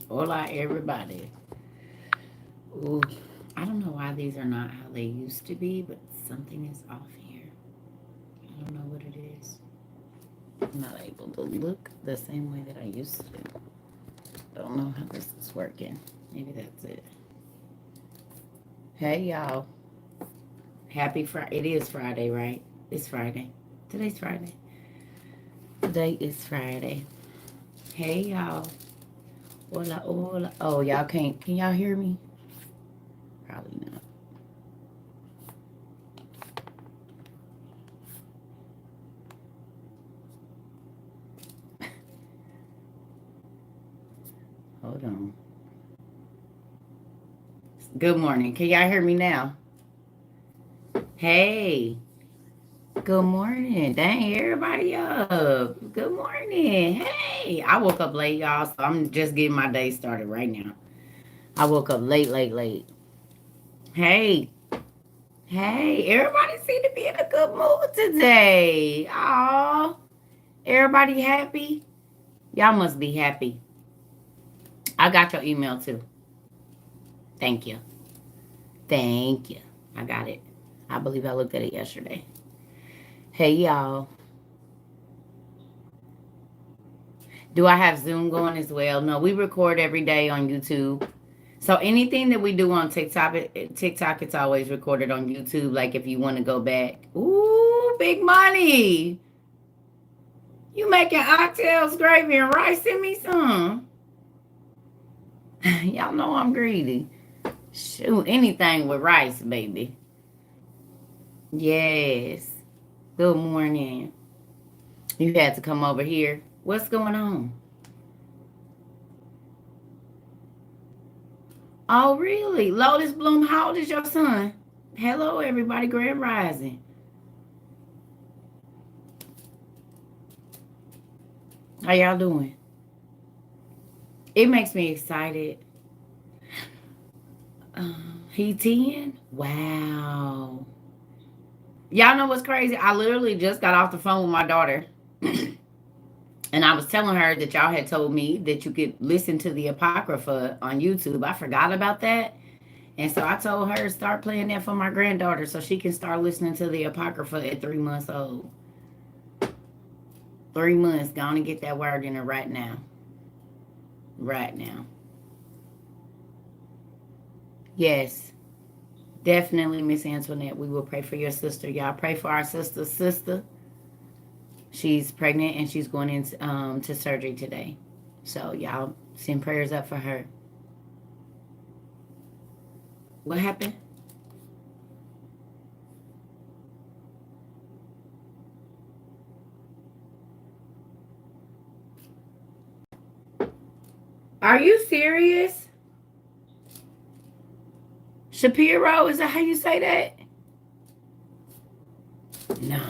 Hola, everybody. Ooh, I don't know why these are not how they used to be, but something is off here. I don't know what it is. I'm not able to look the same way that I used to. Don't know how this is working. Maybe that's it. Hey, y'all. Happy Friday. It is Friday, right? It's Friday. Today's Friday. Today is Friday. Hey, y'all. Hola, hola. Oh, y'all can't. Can y'all hear me? Probably not. Hold on. Good morning. Can y'all hear me now? Hey. Good morning. Dang, everybody up. Good morning. Hey. I woke up late, y'all, so I'm just getting my day started right now. I woke up late, late, late. Hey. Hey. Everybody seem to be in a good mood today. Aw. Everybody happy? Y'all must be happy. I got your email too. Thank you. Thank you. I got it. I believe I looked at it yesterday. Hey, y'all. Do I have Zoom going as well? No, we record every day on YouTube. So anything that we do on TikTok, it's always recorded on YouTube. Like if you want to go back. Ooh, big money. You making oxtails, gravy, and rice? Send me some. Y'all know I'm greedy. Shoot, anything with rice, baby. Yes. Good morning. You had to come over here. What's going on? Oh, really? Lotus Bloom, how old is your son? Hello, everybody. Grand Rising. How y'all doing? It makes me excited. He 10? Wow. Y'all know what's crazy? I literally just got off the phone with my daughter. And I was telling her that y'all had told me that you could listen to the Apocrypha on YouTube. I forgot about that. And so I told her to start playing that for my granddaughter so she can start listening to the Apocrypha at 3 months old. 3 months. Go on and get that word in her right now. Right now. Yes. Definitely, Miss Antoinette. We will pray for your sister. Y'all pray for our sister. She's pregnant and she's going into to surgery today. So y'all send prayers up for her. What happened? Are you serious? Shapiro, is that how you say that? No.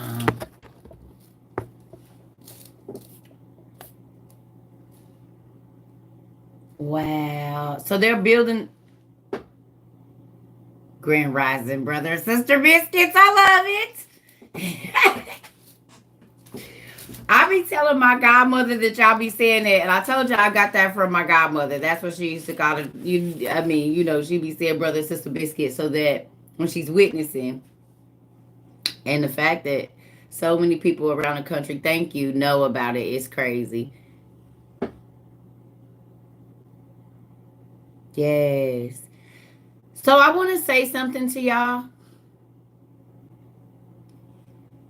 Wow. So they're building Grand Rising brother and sister biscuits. I love it. I be telling my godmother that y'all be saying that, and I told you I got that from my godmother. That's what she used to call it. She be saying brother and sister biscuit so that when she's witnessing, and the fact that so many people around the country, thank you, know about it. It's crazy. Yes. So I want to say something to y'all.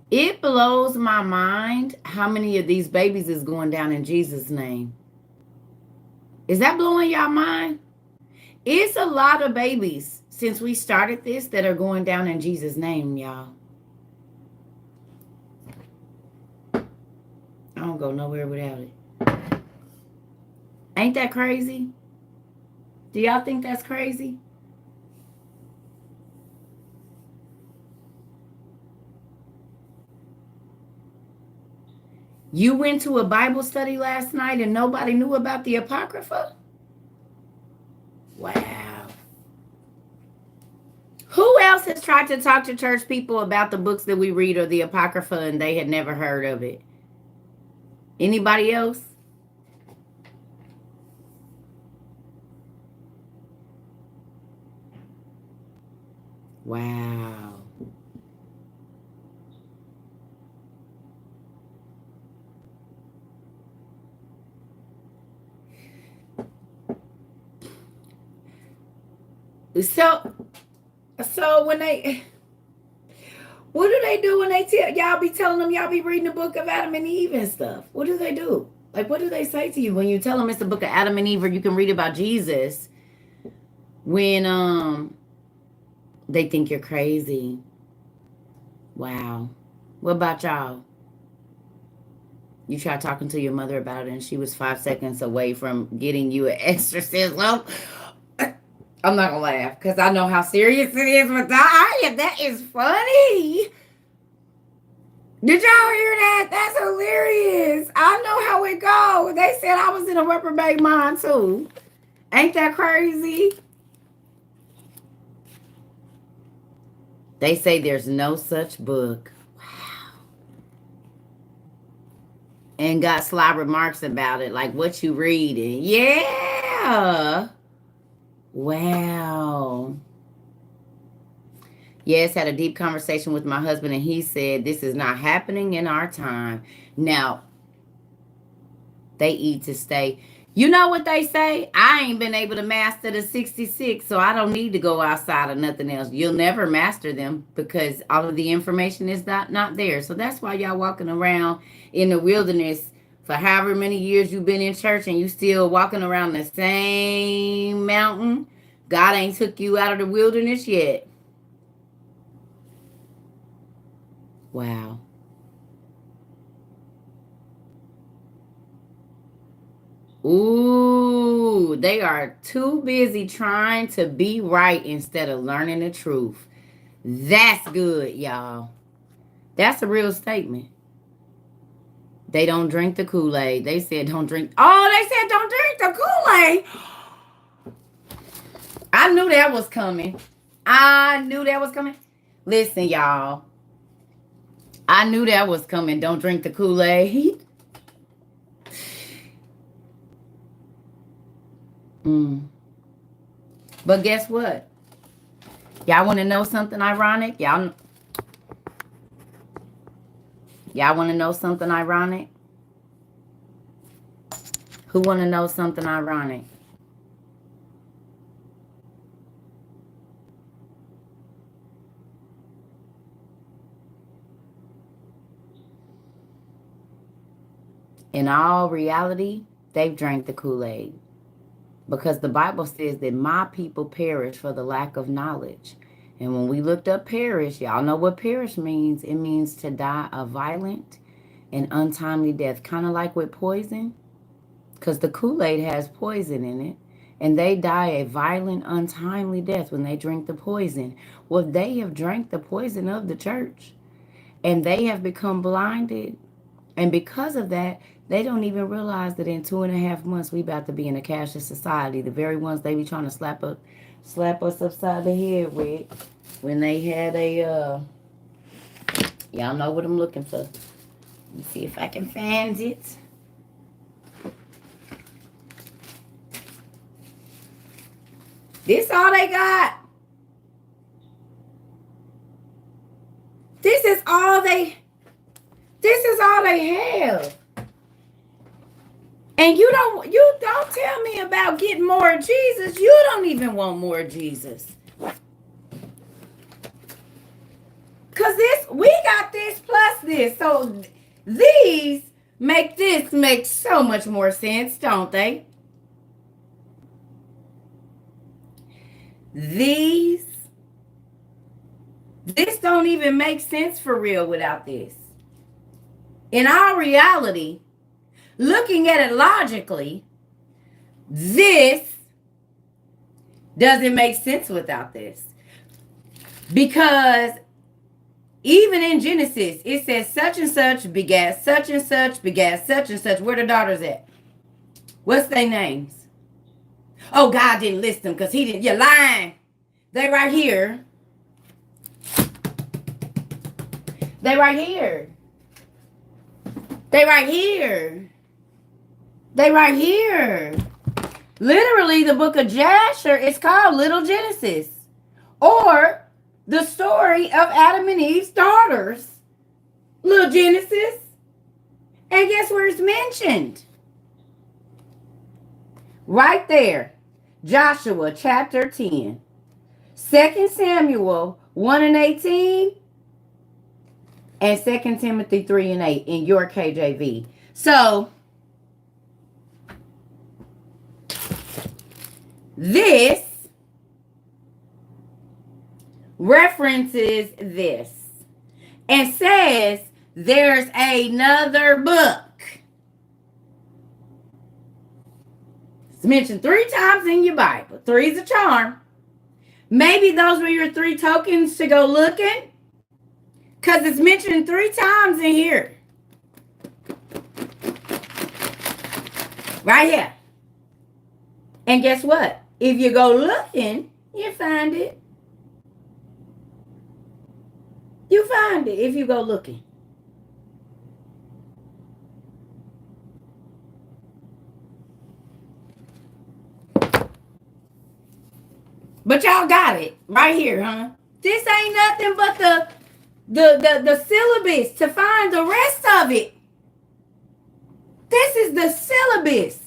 It blows my mind how many of these babies is going down in Jesus' name. Is that blowing y'all mind? It's a lot of babies since we started this that are going down in Jesus' name, y'all. I don't go nowhere without it. Ain't that crazy? Do y'all think that's crazy? You went to a Bible study last night and nobody knew about the Apocrypha? Wow. Who else has tried to talk to church people about the books that we read or the Apocrypha and they had never heard of it? Anybody else? Wow. So, when they, what do they do when they tell y'all be telling them y'all be reading the book of Adam and Eve and stuff? What do they do? Like, what do they say to you when you tell them it's the book of Adam and Eve, or you can read about Jesus? When they think you're crazy. Wow. What about y'all? You tried talking to your mother about it, and she was 5 seconds away from getting you an exorcism. I'm not gonna laugh because I know how serious it is with that. That is funny. Did y'all hear that? That's hilarious. I know how it goes. They said I was in a reprobate mind too. Ain't that crazy? They say there's no such book. Wow. And got sly remarks about it, like what you reading. Yeah. Wow. Yes, had a deep conversation with my husband, and he said this is not happening in our time. Now, they eat to stay. You know what they say? I ain't been able to master the 66, so I don't need to go outside of nothing else. You'll never master them because all of the information is not there. So that's why y'all walking around in the wilderness for however many years you've been in church and you still walking around the same mountain. God ain't took you out of the wilderness yet. Wow. Ooh, they are too busy trying to be right instead of learning the truth. That's good, y'all. That's a real statement. They don't drink the Kool-Aid. They said don't drink. Oh, they said don't drink the Kool-Aid. I knew that was coming. I knew that was coming. Listen, y'all. I knew that was coming. Don't drink the Kool-Aid. But guess what? Y'all want to know something ironic? Y'all want to know something ironic? Who want to know something ironic? In all reality, they've drank the Kool-Aid. Because the Bible says that my people perish for the lack of knowledge. And when we looked up perish, y'all know what perish means. It means to die a violent and untimely death. Kind of like with poison. Because the Kool-Aid has poison in it. And they die a violent, untimely death when they drink the poison. Well, they have drank the poison of the church. And they have become blinded. And because of that, they don't even realize that in 2.5 months we about to be in a cashless society. The very ones they be trying to slap us upside the head with when they had a y'all know what I'm looking for. Let me see if I can find it. This all they got. This is all they have. And you don't tell me about getting more of Jesus. You don't even want more of Jesus. Cause we got this plus this. So these make this make so much more sense, don't they? This don't even make sense for real without this. In our reality, looking at it logically, this doesn't make sense without this. Because even in Genesis, it says such and such begat such and such begat such and such. Where the daughters at? What's their names? Oh, God didn't list them because he didn't. You're lying. They right here. They right here. They right here. They right here. Literally, the book of Jasher is called Little Genesis. Or the story of Adam and Eve's daughters. Little Genesis. And guess where it's mentioned? Right there. Joshua chapter 10. 2 Samuel 1 and 18. And 2 Timothy 3 and 8 in your KJV. So, this references this and says there's another book. It's mentioned 3 times in your Bible. 3 is a charm. Maybe those were your 3 tokens to go looking, because it's mentioned 3 times in here. Right here. And guess what? If you go looking, you find it. You find it if you go looking. But y'all got it right here, huh? This ain't nothing but the syllabus to find the rest of it. This is the syllabus.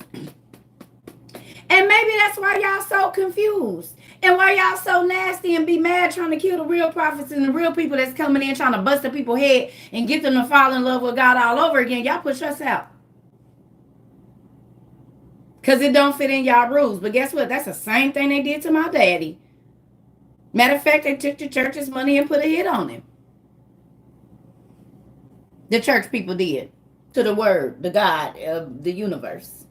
And maybe that's why y'all so confused. And why y'all so nasty and be mad trying to kill the real prophets and the real people that's coming in trying to bust the people's head and get them to fall in love with God all over again. Y'all push us out. Because it don't fit in y'all rules. But guess what? That's the same thing they did to my daddy. Matter of fact, they took the church's money and put a hit on him. The church people did. To the word, the God of the universe.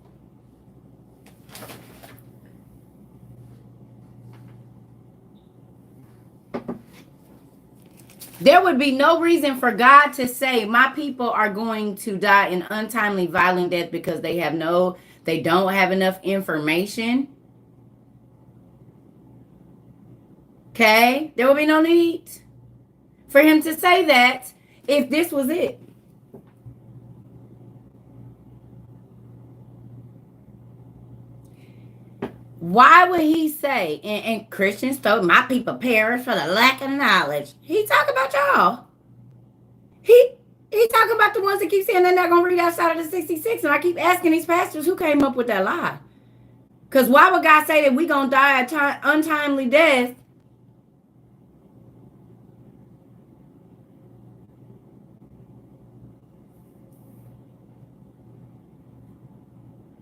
There would be no reason for God to say my people are going to die an untimely violent death because they don't have enough information. Okay? There will be no need for him to say that if this was it. Why would he say, and Christians told my people perish for the lack of knowledge? He talk about y'all. He talk about the ones that keep saying they're not going to read outside of the 66. And I keep asking these pastors who came up with that lie. Because why would God say that we going to die a untimely death?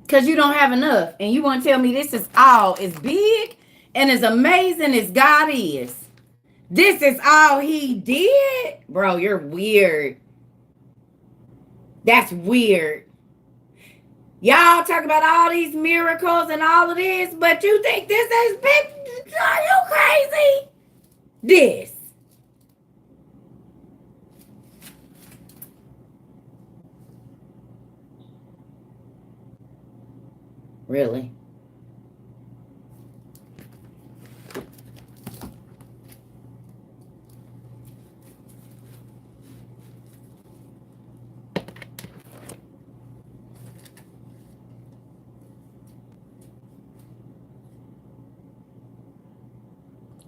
Because you don't have enough. And you want to tell me this is all as big and as amazing as God is. This is all he did? Bro, you're weird. That's weird. Y'all talk about all these miracles and all of this, but you think this is big? Are you crazy? This. Really?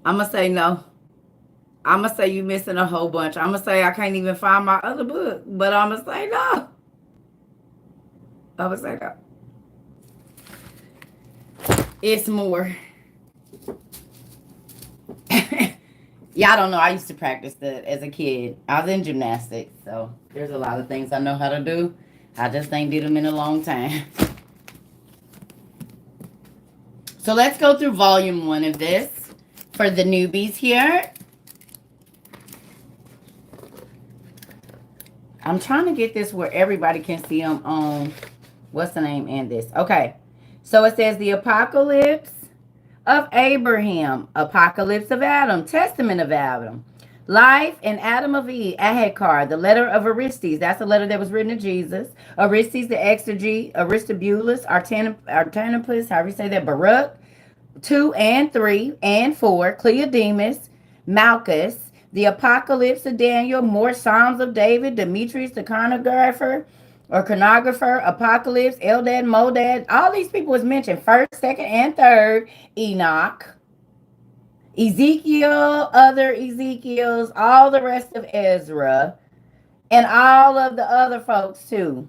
I'm going to say no. I'm going to say you missing a whole bunch. I'm going to say I can't even find my other book, but I'm going to say no. I'm going to say no. It's more. Y'all don't know. I used to practice that as a kid. I was in gymnastics, so there's a lot of things I know how to do. I just ain't did them in a long time. So let's go through volume 1 of this for the newbies here. I'm trying to get this where everybody can see them on, what's the name and this. Okay. So it says the Apocalypse of Abraham, Apocalypse of Adam, Testament of Adam, Life and Adam of Eve, Ahakar, the letter of Aristes. That's the letter that was written to Jesus. Aristes the exegete, Aristobulus, Artanopus, however you say that, Baruch, 2 and 3 and 4, Cleodemus, Malchus, the Apocalypse of Daniel, more Psalms of David, Demetrius the chronographer, Apocalypse, Eldad, Modad, all these people was mentioned, 1st, 2nd, and 3rd, Enoch, Ezekiel, other Ezekiels, all the rest of Ezra, and all of the other folks too.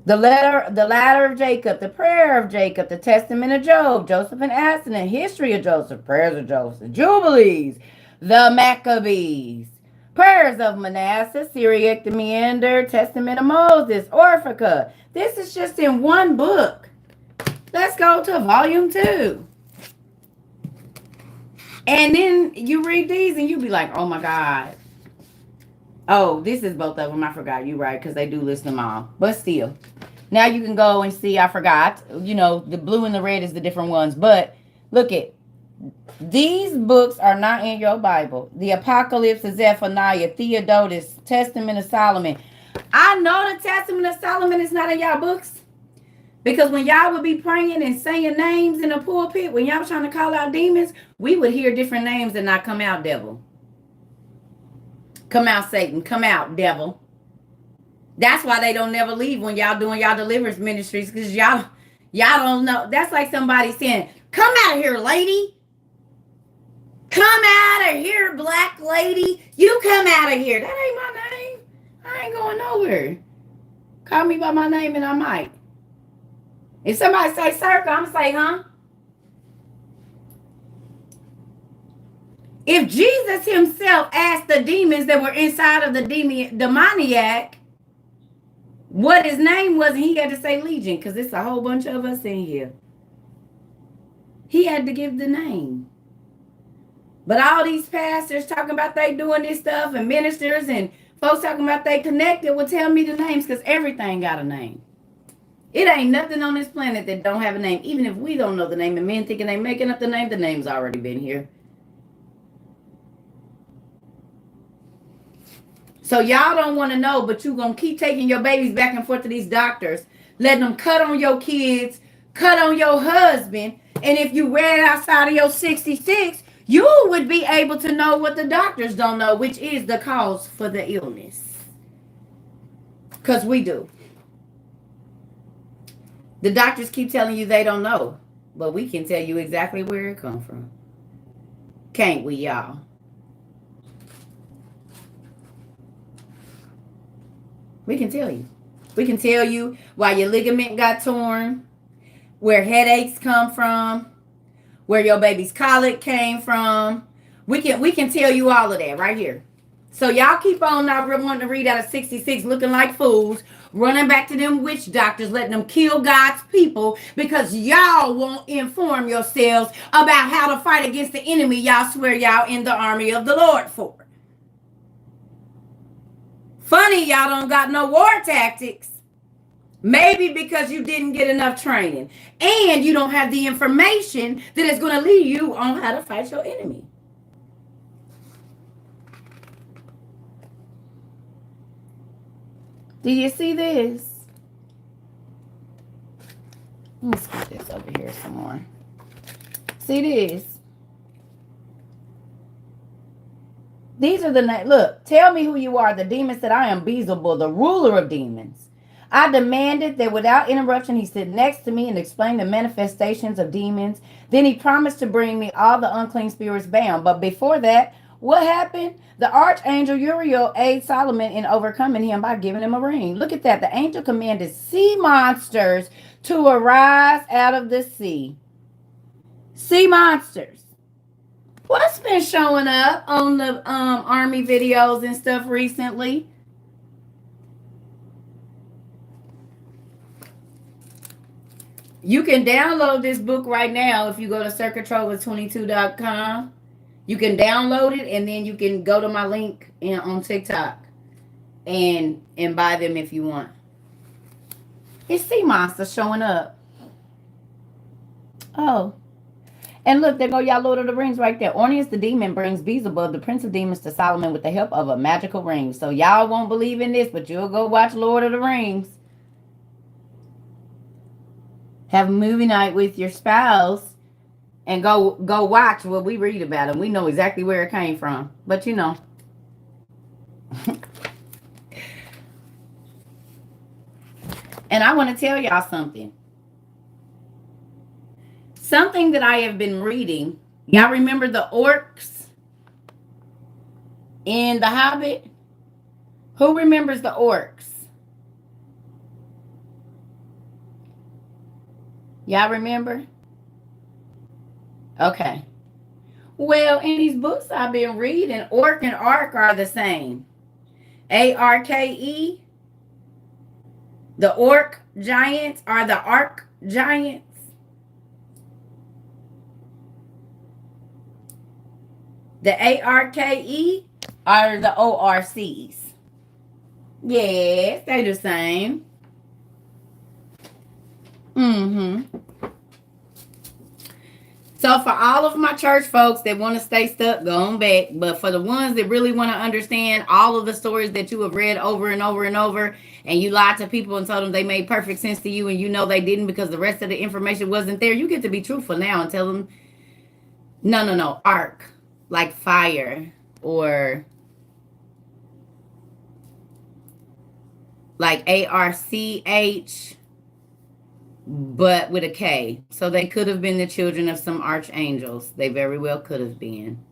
The ladder of Jacob, the prayer of Jacob, the testament of Job, Joseph and Aslan, history of Joseph, prayers of Joseph, Jubilees, the Maccabees, prayers of Manasseh, Syriac the Meander, testament of Moses, Orphica. This is just in one book. Let's go to volume 2. And then you read these and you be like, oh my God. Oh, this is both of them. I forgot. You right, because they do list them all. But still. Now you can go and see, I forgot. You know, the blue and the red is the different ones. But look at, these books are not in your Bible. The Apocalypse of Zephaniah, Theodotus, Testament of Solomon. I know the Testament of Solomon is not in y'all books. Because when y'all would be praying and saying names in the pulpit, when y'all trying to call out demons, we would hear different names and not come out, devil. Come out, Satan. Come out, devil. That's why they don't never leave when y'all doing y'all deliverance ministries, because y'all don't know. That's like somebody saying, come out of here, lady. Come out of here, black lady. You come out of here. That ain't my name. I ain't going nowhere. Call me by my name and I might. If somebody say circle, I'm going to say, huh? If Jesus himself asked the demons that were inside of the demoniac what his name was, he had to say legion, because it's a whole bunch of us in here. He had to give the name. But all these pastors talking about they doing this stuff, and ministers and folks talking about they connected will tell me the names, because everything got a name. It ain't nothing on this planet that don't have a name. Even if we don't know the name and men thinking they making up the name's already been here. So y'all don't want to know, but you going to keep taking your babies back and forth to these doctors, letting them cut on your kids, cut on your husband. And if you read outside of your 66, you would be able to know what the doctors don't know, which is the cause for the illness. Because we do. The doctors keep telling you they don't know, but we can tell you exactly where it come from. Can't we, y'all? We can tell you. We can tell you why your ligament got torn, where headaches come from, where your baby's colic came from. We can tell you all of that right here. So y'all keep on not wanting to read out of 66 looking like fools, running back to them witch doctors, letting them kill God's people because y'all won't inform yourselves about how to fight against the enemy y'all swear y'all in the army of the Lord for. Funny y'all don't got no war tactics. Maybe because you didn't get enough training and you don't have the information that is going to lead you on how to fight your enemy. Do you see this? Let's put this over here some more. See this? These are the names. Look, tell me who you are. The demon said, I am Beelzebub, the ruler of demons. I demanded that without interruption, he sit next to me and explain the manifestations of demons. Then he promised to bring me all the unclean spirits bound. But before that, what happened? The archangel Uriel aided Solomon in overcoming him by giving him a ring. Look at that. The angel commanded sea monsters to arise out of the sea. Sea monsters. What's been showing up on the army videos and stuff recently? You can download this book right now if you go to circuitrova22.com. You can download it and then you can go to my link on TikTok and buy them if you want. It's sea monsters showing up. Oh. And look, there go y'all Lord of the Rings right there. Orneus the demon brings Beelzebub, the prince of demons, to Solomon with the help of a magical ring. So y'all won't believe in this, but you'll go watch Lord of the Rings. Have a movie night with your spouse and go watch what we read about it. We know exactly where it came from. But you know. And I want to tell y'all something. Something that I have been reading, Y'all remember the orcs in The Hobbit? Who remembers the orcs? Y'all remember? Okay. Well, in these books I've been reading, orc and ark are the same. ARKE. The orc giants are the ark giants. The ARKE are the ORCs. Yes, they the same. Mm-hmm. So for all of my church folks that want to stay stuck, go on back. But for the ones that really want to understand all of the stories that you have read over and over and over, and you lied to people and told them they made perfect sense to you, and you know they didn't because the rest of the information wasn't there, you get to be truthful now and tell them, no, ark, like fire, or like ARCH, but with a K. So they could have been the children of some archangels. They very well could have been.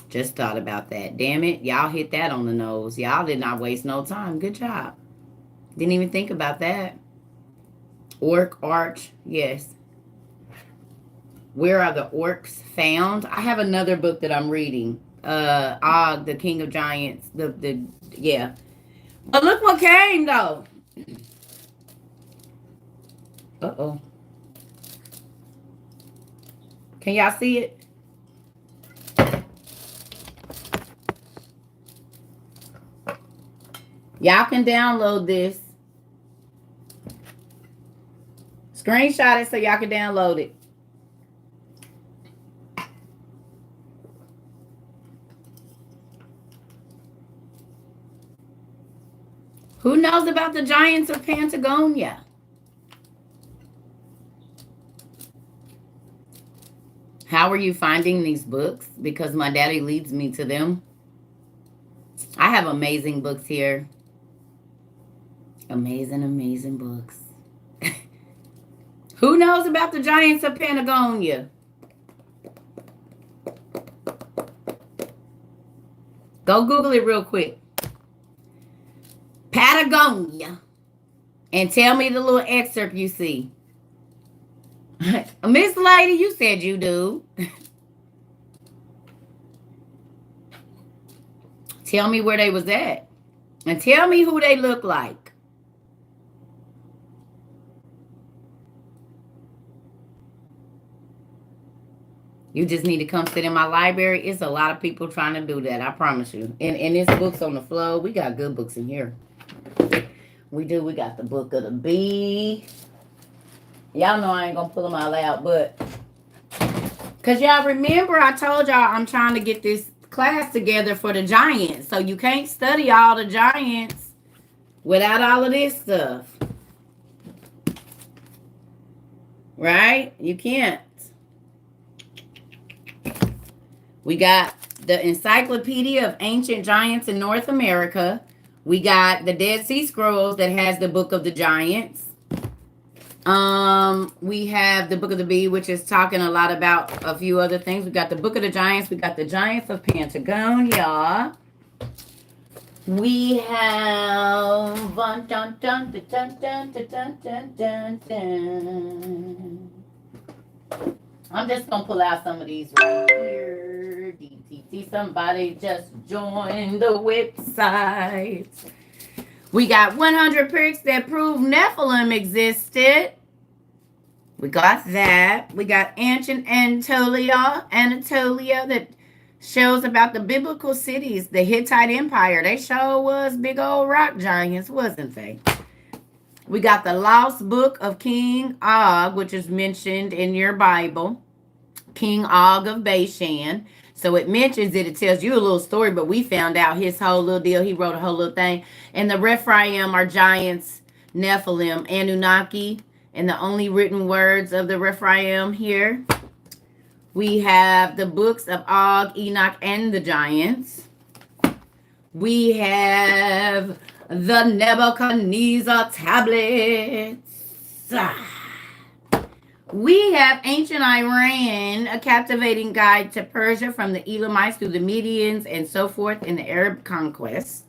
Just thought about that. Damn it. Y'all hit that on the nose. Y'all did not waste no time. Good job. Didn't even think about that. Orc, arch, yes. Where are the orcs found? I have another book that I'm reading. Og, the King of Giants. Yeah. But look what came though. Uh-oh. Can y'all see it? Y'all can download this. Screenshot it so y'all can download it. Who knows about the giants of Patagonia? How are you finding these books? Because my daddy leads me to them. I have amazing books here. Amazing books. Who knows about the giants of Patagonia? Go Google it real quick. Patagonia. And tell me the little excerpt you see. Miss Lady, you said you do. Tell me where they was at. And tell me who they look like. You just need to come sit in my library. It's a lot of people trying to do that. I promise you. And this book's on the flow. We got good books in here. We do. We got the Book of the Bee. Y'all know I ain't going to pull them all out, but because y'all remember I told y'all I'm trying to get this class together for the giants. So you can't study all the giants without all of this stuff. Right? You can't. We got the Encyclopedia of Ancient Giants in North America. We got the Dead Sea Scrolls that has the Book of the Giants. We have the Book of the Bee, which is talking a lot about a few other things. We got the Book of the Giants. We got the Giants of Patagonia. We have dun, dun, dun, dun, dun, dun, dun, dun, dun, dun. I'm just gonna pull out some of these right here. DTT, somebody just joined the website. We got 100 pics that prove Nephilim existed. We got that. We got ancient Anatolia that shows about the biblical cities, the Hittite Empire. They sure was big old rock giants, wasn't they? We got the Lost Book of King Og, which is mentioned in your Bible. King Og of Bashan. So it mentions it. It tells you a little story, but we found out his whole little deal. He wrote a whole little thing. And the Rephaim are giants, Nephilim, Anunnaki, and the only written words of the Rephaim here. We have the books of Og, Enoch, and the giants. We have the Nebuchadnezzar tablets. We have ancient Iran, a captivating guide to Persia from the Elamites through the Medians and so forth in the Arab conquest.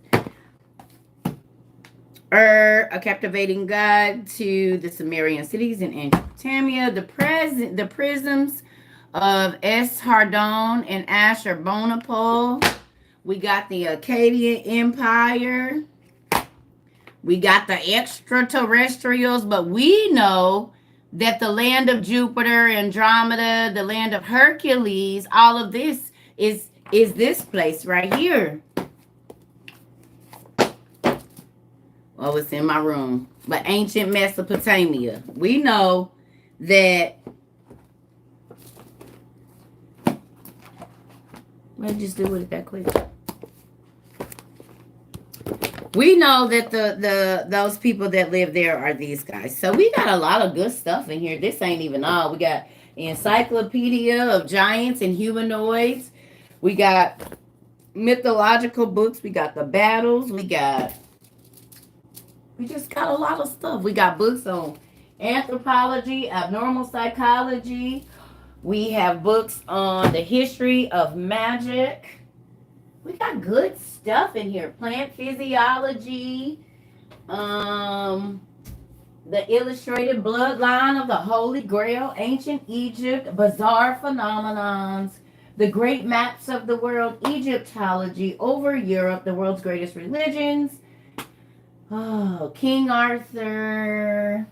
A captivating guide to the Sumerian cities in Mesopotamia. The prisms of Esarhaddon and Ashurbanipal. We got the Akkadian Empire. We got the extraterrestrials, but we know that the land of Jupiter, Andromeda, the land of Hercules, all of this is this place right here. Oh, it's in my room. But ancient Mesopotamia. We know that. Let me just do with it that quick. We know that those people that live there are these guys. So we got a lot of good stuff in here. This ain't even all. We got encyclopedia of giants and humanoids. We got mythological books. We got the battles. We just got a lot of stuff. We got books on anthropology, abnormal psychology. We have books on the history of magic. We got good stuff in here. Plant physiology. The illustrated bloodline of the Holy Grail, ancient Egypt, bizarre phenomenons, the great maps of the world, Egyptology, over Europe, the world's greatest religions. Oh, King Arthur,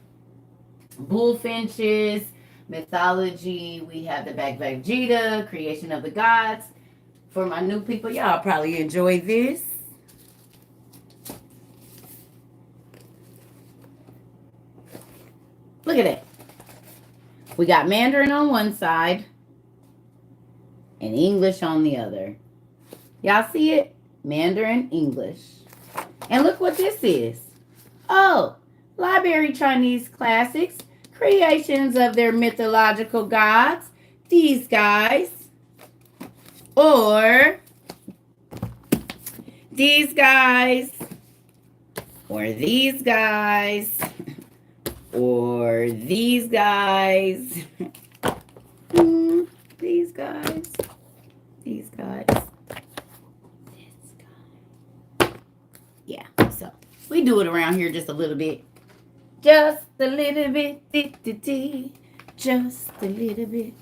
bullfinches, mythology. We have the Bhagavad Gita, creation of the gods. For my new people, y'all probably enjoy this. Look at that. We got Mandarin on one side and English on the other. Y'all see it? Mandarin, English. And look what this is. Oh, library Chinese classics, creations of their mythological gods, these guys, or these guys, or these guys, or these guys, these guys, these guys, this guy. Yeah, so we do it around here just a little bit. Just a little bit, just a little bit.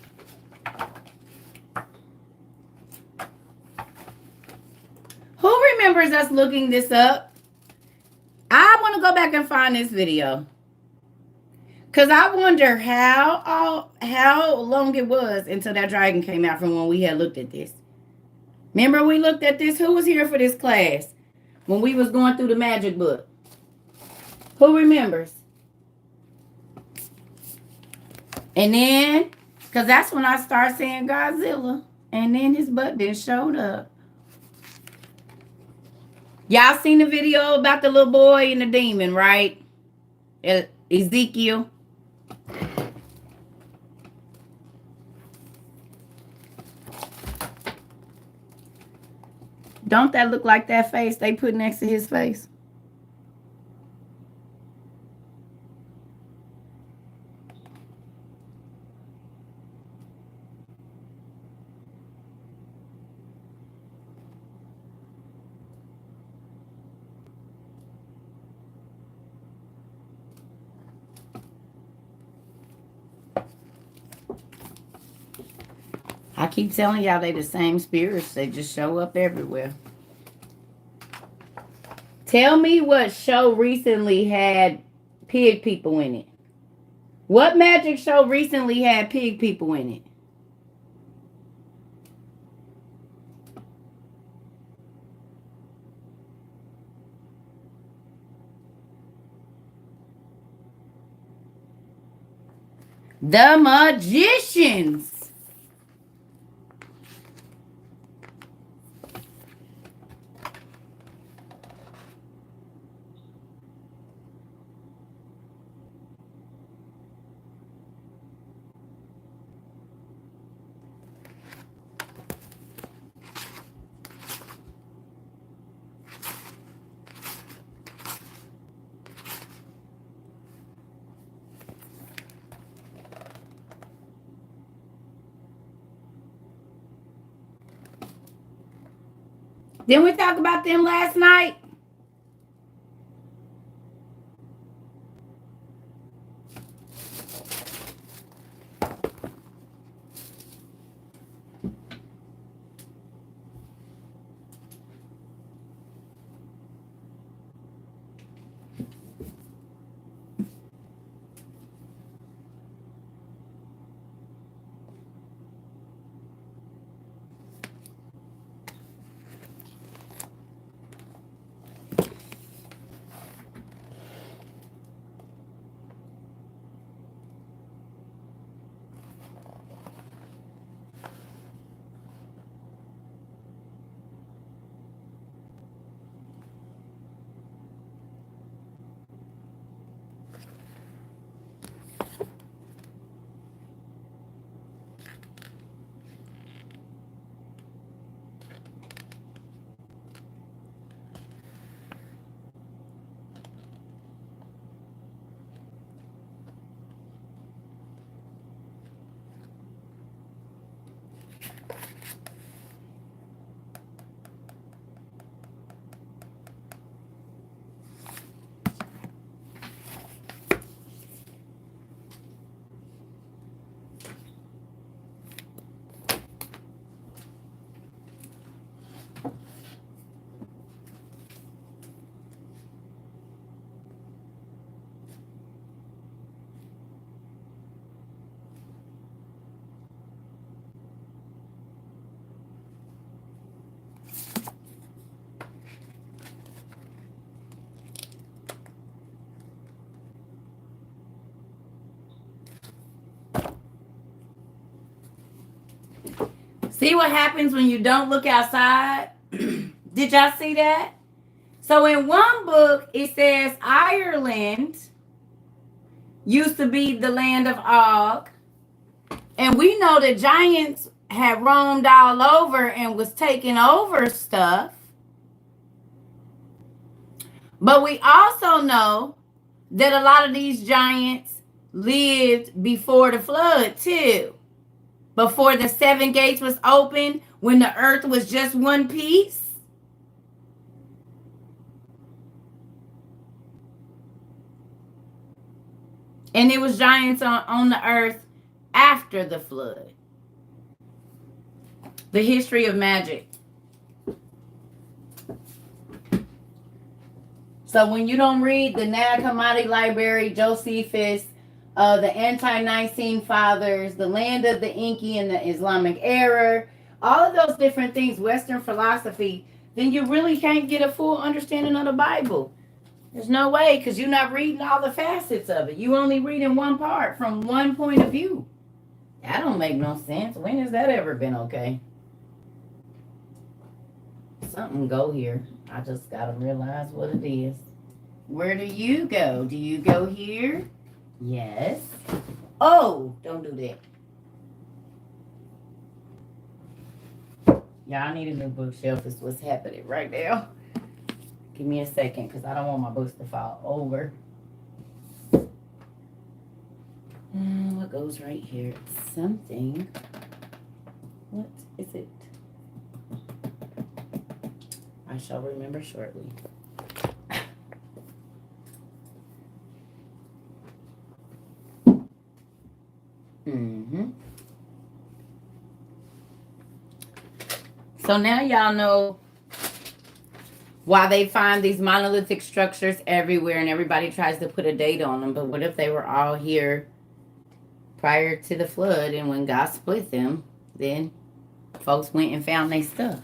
Who remembers us looking this up? I want to go back and find this video. Because I wonder how long it was until that dragon came out from when we had looked at this. Remember we looked at this? Who was here for this class when we was going through the magic book? Who remembers? And then, because that's when I started saying Godzilla. And then his butt then showed up. Y'all seen the video about the little boy and the demon, right? Ezekiel. Don't that look like that face they put next to his face? I keep telling y'all they the same spirits. They just show up everywhere. Tell me what show recently had pig people in it. What magic show recently had pig people in it? The Magicians. Didn't we talk about them last night? See what happens when you don't look outside? Did y'all see that? So in one book, it says Ireland used to be the land of Og. And we know that giants had roamed all over and was taking over stuff. But we also know that a lot of these giants lived before the flood too. Before the seven gates was open, when the earth was just one piece. And it was giants on the earth after the flood. The history of magic. So when you don't read the Nag Hammadi Library, Josephus, the Anti-Nicene Fathers, the Land of the Inky and the Islamic Era, all of those different things, Western philosophy, then you really can't get a full understanding of the Bible. There's no way, because you're not reading all the facets of it. You only reading one part from one point of view. That don't make no sense. When has that ever been okay? Something go here. I just gotta realize what it is. Where do you go? Do you go here? Yes. Oh, don't do that. Yeah, I need a new bookshelf is what's happening right now. Give me a second, because I don't want my books to fall over. What goes right here? Something. What is it? I shall remember shortly. So now y'all know why they find these monolithic structures everywhere and everybody tries to put a date on them. But what if they were all here prior to the flood, and when God split them, then folks went and found their stuff?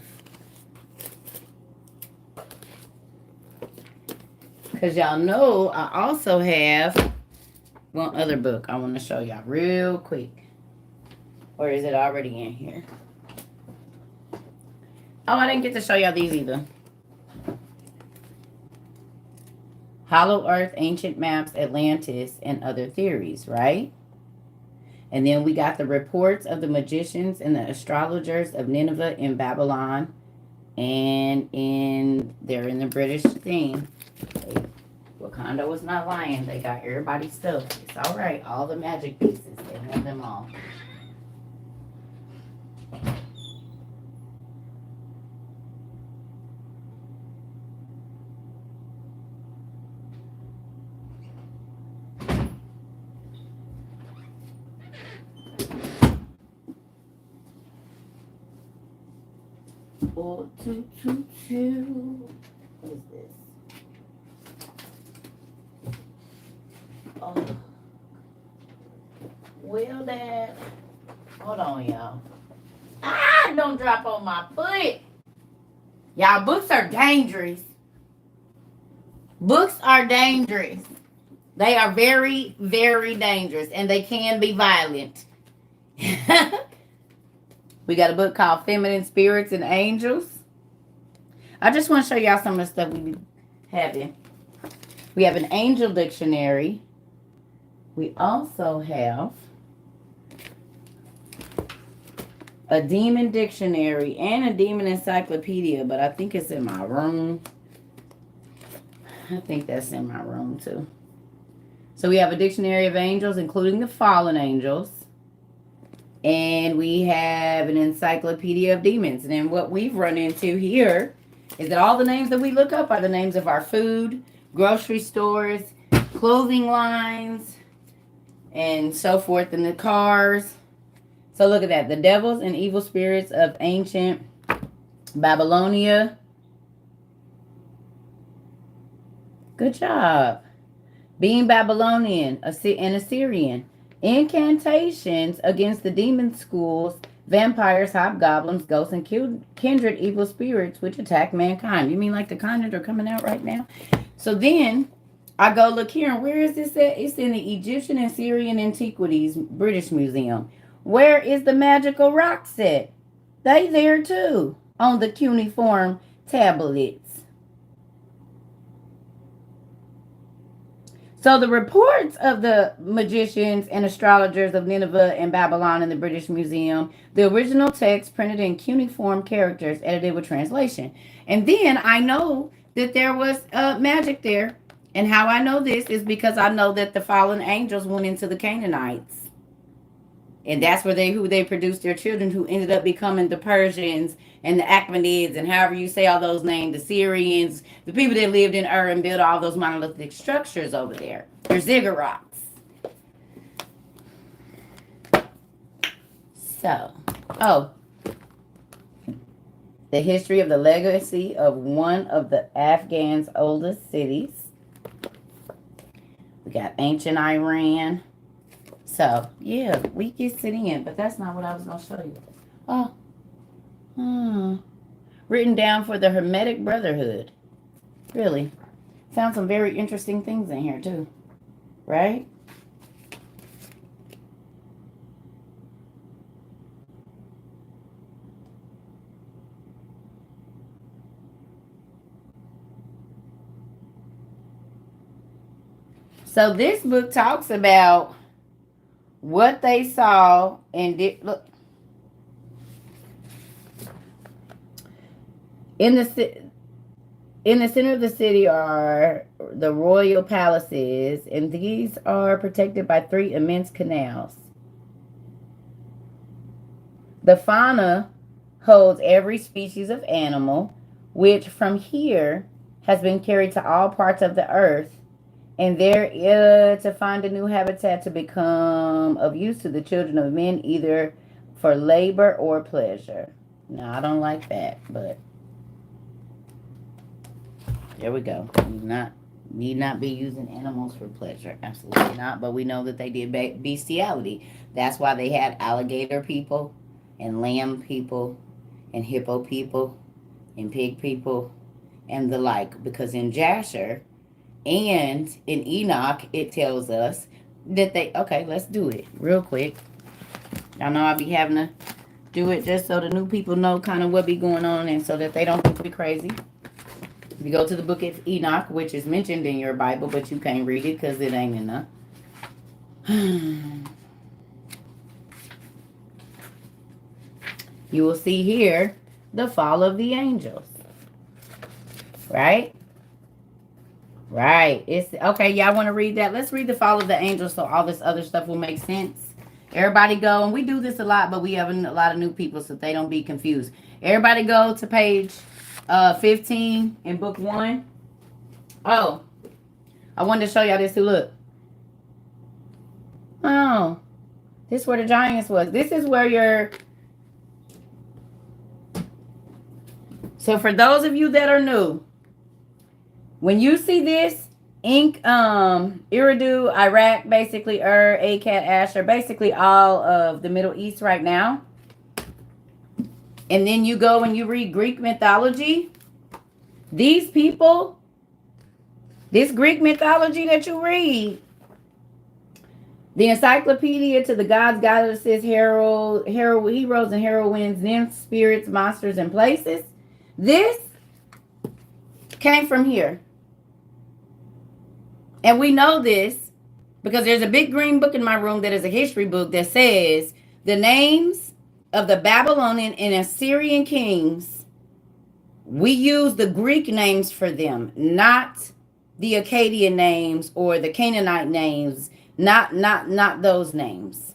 Because y'all know I also have one other book I want to show y'all real quick. Or is it already in here? Oh, I didn't get to show y'all these either. Hollow Earth, Ancient Maps, Atlantis, and Other Theories, right? And then we got the reports of the magicians and the astrologers of Nineveh in Babylon. And they're in the British thing. Wakanda was not lying. They got everybody's stuff. It's all right. All the magic pieces. They have them all. Oh, two. What is this? Oh, well, Dad. Hold on, y'all. Ah, don't drop on my foot. Y'all, books are dangerous. Books are dangerous. They are very, very dangerous, and they can be violent. We got a book called Feminine Spirits and Angels. I just want to show y'all some of the stuff we be having. We have an angel dictionary. We also have a demon dictionary and a demon encyclopedia, but I think it's in my room. I think that's in my room too. So we have a dictionary of angels, including the fallen angels. And we have an encyclopedia of demons. And then what we've run into here is that all the names that we look up are the names of our food, grocery stores, clothing lines, and so forth, in the cars. So look at that. The devils and evil spirits of ancient Babylonia. Good job. Being Babylonian and Assyrian. Incantations against the demon schools, vampires, hobgoblins, ghosts, and kindred evil spirits which attack mankind. You mean like the conjured are coming out right now? So then I go look here, and where is this at? It's in the Egyptian and Syrian Antiquities British Museum. Where is the magical rock set? They there too, on the cuneiform tablets. So the reports of the magicians and astrologers of Nineveh and Babylon in the British Museum, the original text printed in cuneiform characters, edited with translation. And then I know that there was magic there. And how I know this is because I know that the fallen angels went into the Canaanites. And that's where they produced their children, who ended up becoming the Persians and the Achaemenids, and however you say all those names, the Syrians, the people that lived in Ur and built all those monolithic structures over there. They're ziggurats. So, the history of the legacy of one of the Afghans' oldest cities. We got ancient Iran. So, yeah, we get it in, but that's not what I was going to show you. Written down for the Hermetic Brotherhood. Really. Found some very interesting things in here, too. Right? So, this book talks about what they saw and did. Look, in the center of the city are the royal palaces, and these are protected by 3 immense canals. The fauna holds every species of animal, which from here has been carried to all parts of the earth, and there to find a new habitat to become of use to the children of men, either for labor or pleasure. Now, I don't like that, but there we go. Need not be using animals for pleasure. Absolutely not. But we know that they did bestiality. That's why they had alligator people and lamb people and hippo people and pig people and the like. Because in Jasher and in Enoch, it tells us that they... Okay, let's do it real quick. Y'all know I'll be having to do it just so the new people know kind of what be going on, and so that they don't think we're crazy. You go to the book of Enoch, which is mentioned in your Bible, but you can't read it because it ain't enough. You will see here the fall of the angels. Right? Right. It's okay. Y'all want to read that? Let's read the fall of the angels so all this other stuff will make sense. Everybody go, and we do this a lot, but we have a lot of new people, so they don't be confused. Everybody go to page 15 in book 1. Oh, I wanted to show y'all this too. Look. Oh, this is where the giants was. This is where So for those of you that are new, when you see this ink, Eridu, Iraq, basically Akkad, Asher, basically all of the Middle East right now, and then you go and you read Greek mythology, these people, this Greek mythology that you read, the encyclopedia to the gods, goddesses, heroes, and heroines, nymphs, spirits, monsters, and places, this came from here. And we know this because there's a big green book in my room that is a history book that says the names of the Babylonian and Assyrian kings, we use the Greek names for them, not the Akkadian names or the Canaanite names, not those names.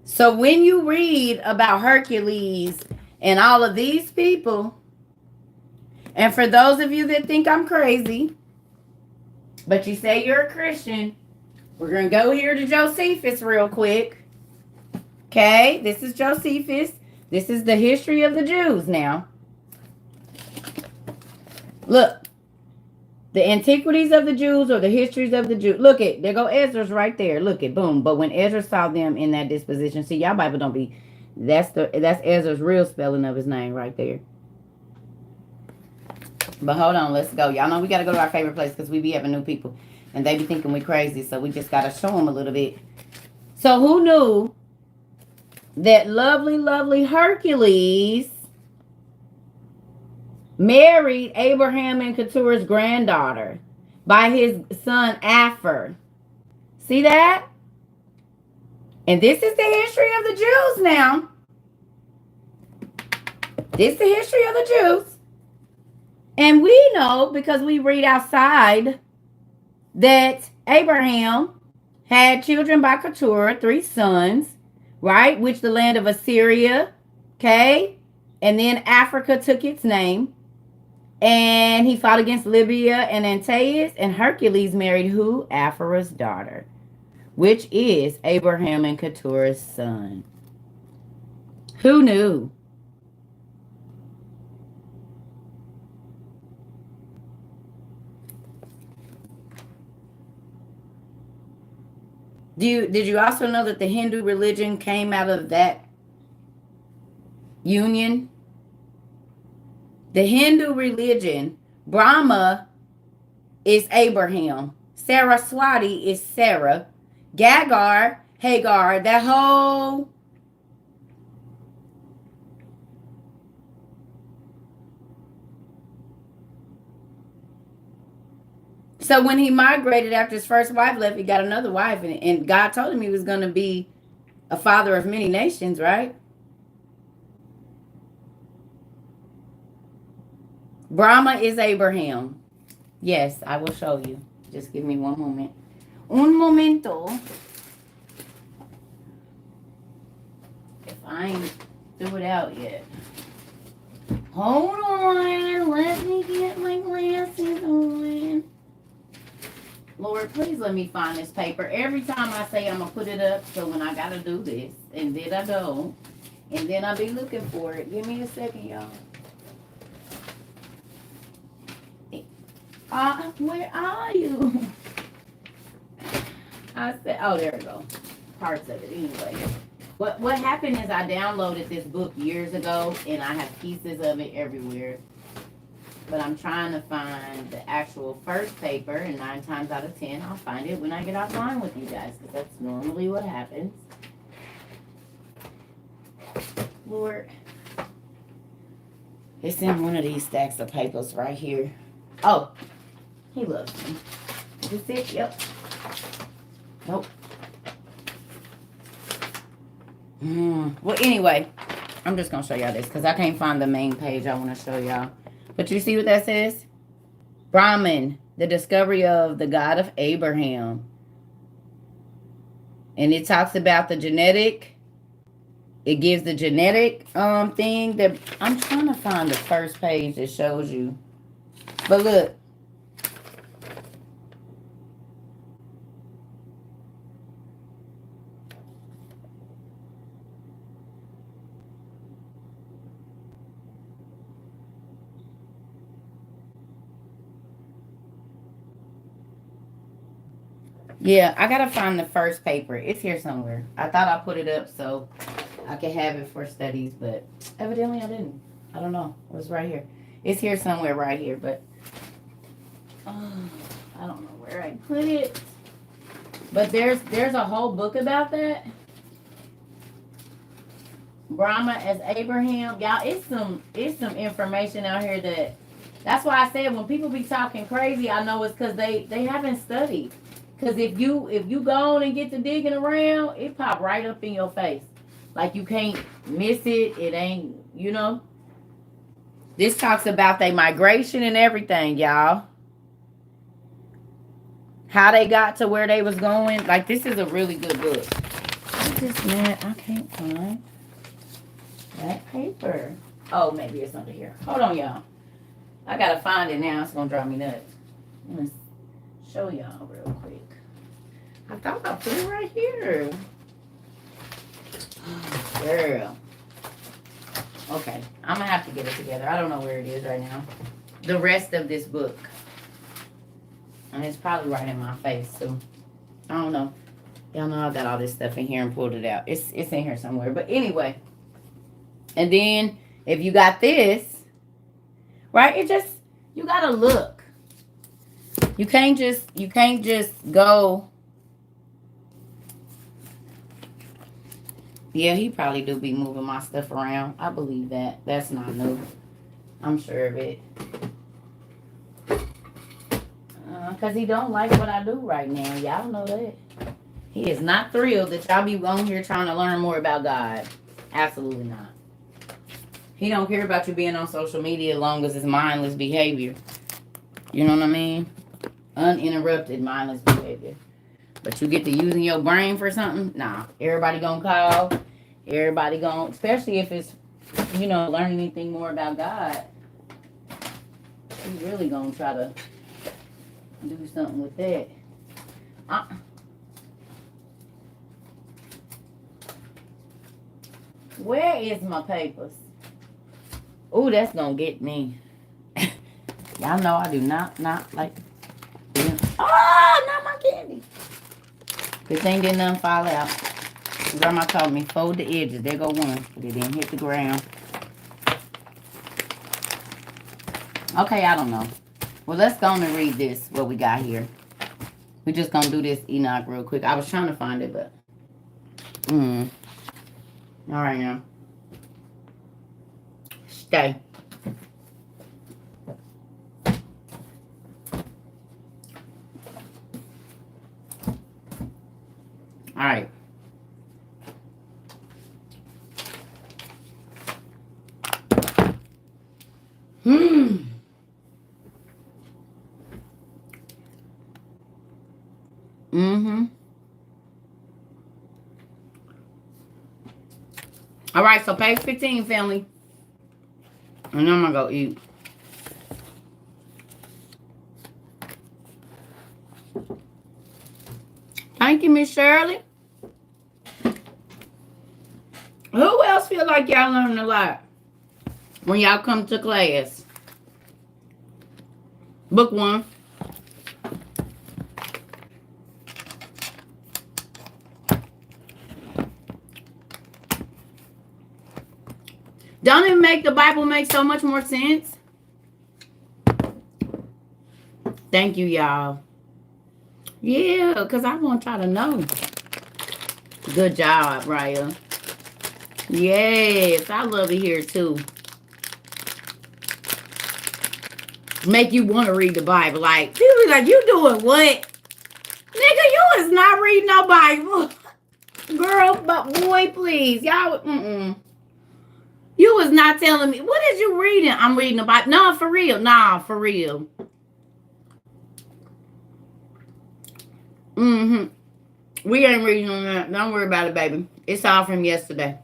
So when you read about Hercules and all of these people, and for those of you that think I'm crazy, but you say you're a Christian, we're going to go here to Josephus real quick. Okay, this is Josephus. This is the history of the Jews now. Look, the antiquities of the Jews or the histories of the Jews. Look it, there go Ezra's right there. Look it, boom. But when Ezra saw them in that disposition, see, y'all Bible don't be, that's Ezra's real spelling of his name right there. But hold on, let's go. Y'all know we got to go to our favorite place because we be having new people. And they be thinking we crazy, so we just got to show them a little bit. So who knew that lovely, lovely Hercules married Abraham and Keturah's granddaughter by his son Aphor? See that? And this is the history of the Jews now. This is the history of the Jews. And we know, because we read outside, that Abraham had children by Keturah, 3 sons, right? Which the land of Assyria, okay? And then Africa took its name. And he fought against Libya and Antaeus. And Hercules married who? Aphor's daughter, which is Abraham and Keturah's son. Who knew? Did you also know that the Hindu religion came out of that union? The Hindu religion, Brahma is Abraham. Saraswati is Sarah. Gagar, Hagar, that whole... So when he migrated after his first wife left, he got another wife. And God told him he was going to be a father of many nations, right? Brahma is Abraham. Yes, I will show you. Just give me one moment. Un momento. If I ain't threw it out yet. Hold on. Let me get my glasses on. Lord, please let me find this paper. Every time I say I'm going to put it up, so when I got to do this, and then I don't, and then I'll be looking for it. Give me a second, y'all. Where are you? I said, oh, there we go. Parts of it, anyway. What happened is I downloaded this book years ago, and I have pieces of it everywhere. But I'm trying to find the actual first paper, and 9 times out of 10, I'll find it when I get offline with you guys, because that's normally what happens. Lord, it's in one of these stacks of papers right here. Oh, he loves me. Is this it? Yep. Nope. Well, anyway, I'm just going to show y'all this, because I can't find the main page I want to show y'all. But you see what that says? Brahman, the discovery of the God of Abraham. And it talks about the genetic. It gives the genetic thing that I'm trying to find the first page that shows you. But look. Yeah, I gotta find the first paper. It's here somewhere. I thought I put it up so I could have it for studies, but evidently I didn't. I don't know. It was right here. It's here somewhere right here, but I don't know where I put it. But there's a whole book about that. Brahma as Abraham. Y'all, it's some information out here that's why I said when people be talking crazy, I know it's because they haven't studied. Because if you go on and get to digging around, it pop right up in your face. Like you can't miss it. It ain't. This talks about their migration and everything, y'all. How they got to where they was going. Like this is a really good book. What's this, man? I can't find that paper. Oh, maybe it's under here. Hold on, y'all. I gotta find it now. It's gonna drive me nuts. I'm gonna show y'all real quick. I thought I put it right here. Oh, girl. Okay, I'm gonna have to get it together. I don't know where it is right now. The rest of this book. And it's probably right in my face, so I don't know. Y'all know I got all this stuff in here and pulled it out. It's in here somewhere. But anyway. And then if you got this, right? You gotta look. You can't just go. Yeah, he probably do be moving my stuff around. I believe that. That's not new. I'm sure of it. Because he don't like what I do right now. Y'all know that. He is not thrilled that y'all be on here trying to learn more about God. Absolutely not. He don't care about you being on social media as long as it's mindless behavior. You know what I mean? Uninterrupted mindless behavior. But you get to using your brain for something? Nah. Everybody gonna call. Everybody gonna, especially if it's, learning anything more about God. He's really gonna try to do something with that. Where is my papers? Oh, that's gonna get me. Y'all know I do not like. Oh, not my candy. This ain't did nothing fall out. Grandma told me fold the edges. There go one, but it didn't hit the ground. Okay, I don't know. Well, let's go on and read this. What we got here. We're just gonna do this Enoch real quick. I was trying to find it, but. All right now. Stay. All right. All right, so page 15, family. And then I'm gonna go eat. Thank you, Miss Shirley. Who else feel like y'all learning a lot when y'all come to class? Book 1. Don't it make the Bible make so much more sense? Thank you, y'all. Yeah, because I want y'all to know. Good job, Raya. Yes, I love it here, too. Make you want to read the Bible. Like, people be like, you doing what? Nigga, you is not reading no Bible. Girl, but boy, please. Y'all, You was not telling me. What is you reading? I'm reading the Bible. No, for real. Nah, for real. We ain't reading on that. Don't worry about it, baby. It's all from yesterday.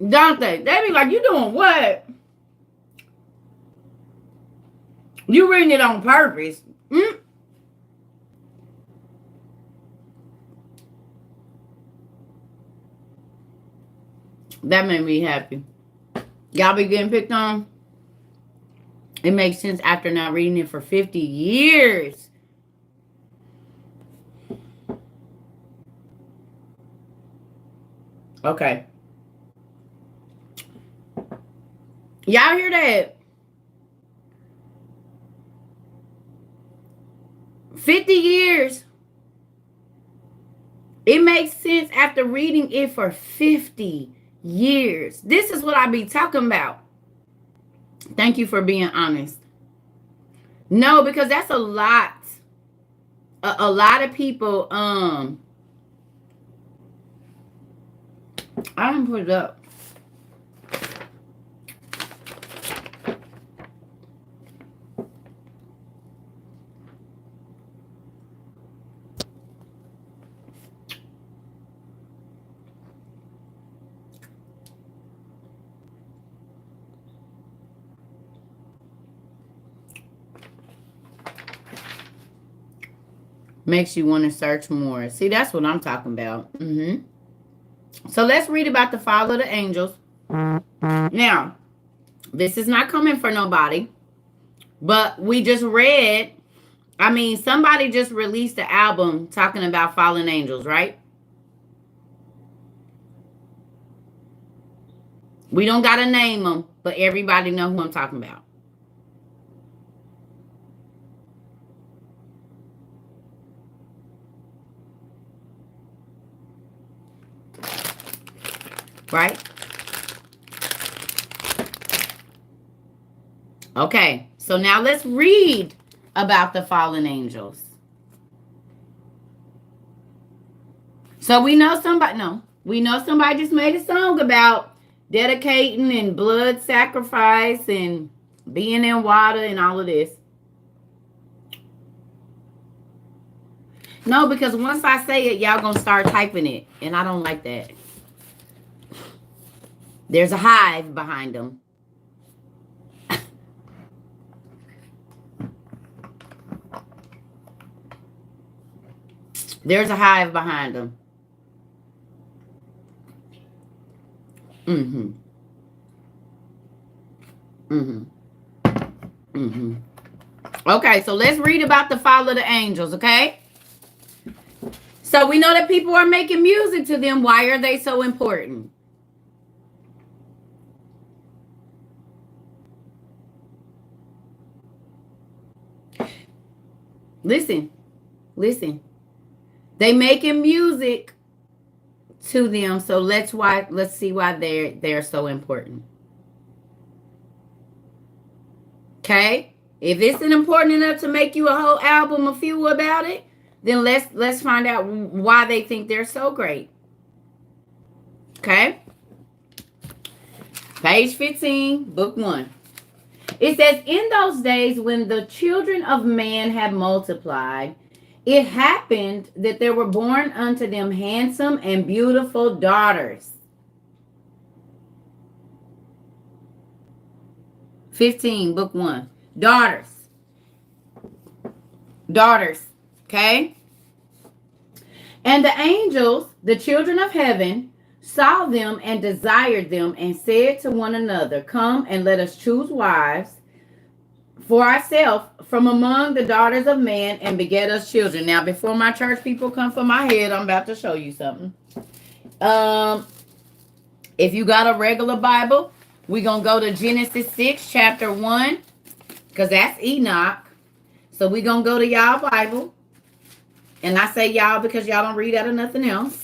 Don't they? They be like, you doing what? You reading it on purpose. That made me happy. Y'all be getting picked on? It makes sense after not reading it for 50 years. Okay. Y'all hear that? 50 years. It makes sense after reading it for 50 years. This is what I be talking about. Thank you for being honest. No, because that's a lot. A lot of people, I didn't put it up. Makes you want to search more. See, that's what I'm talking about. So let's read about the fall of the angels. Now, this is not coming for nobody, but we just read, somebody just released an album talking about fallen angels, right? We don't got to name them, but everybody know who I'm talking about. Right? Okay, so now let's read about the fallen angels. So we know somebody just made a song about dedicating and blood sacrifice and being in water and all of this. No, because once I say it, y'all gonna start typing it, and I don't like that. There's a hive behind them. There's a hive behind them. Okay, so let's read about the fall of the angels, okay? So we know that people are making music to them. Why are they so important? Listen. They making music to them, so let's see why they're so important. Okay? If it's important enough to make you a whole album, a few about it, then let's find out why they think they're so great. Okay? Page 15, book 1. It says, in those days when the children of man had multiplied, it happened that there were born unto them handsome and beautiful daughters. 15, book 1. Daughters. Okay? And the angels, the children of heaven, saw them and desired them and said to one another, come and let us choose wives for ourselves from among the daughters of man and beget us children. Now, before my church people come for my head, I'm about to show you something. If you got a regular Bible, we're going to go to Genesis 6, chapter 1, because that's Enoch. So we're going to go to y'all Bible. And I say y'all because y'all don't read out of nothing else.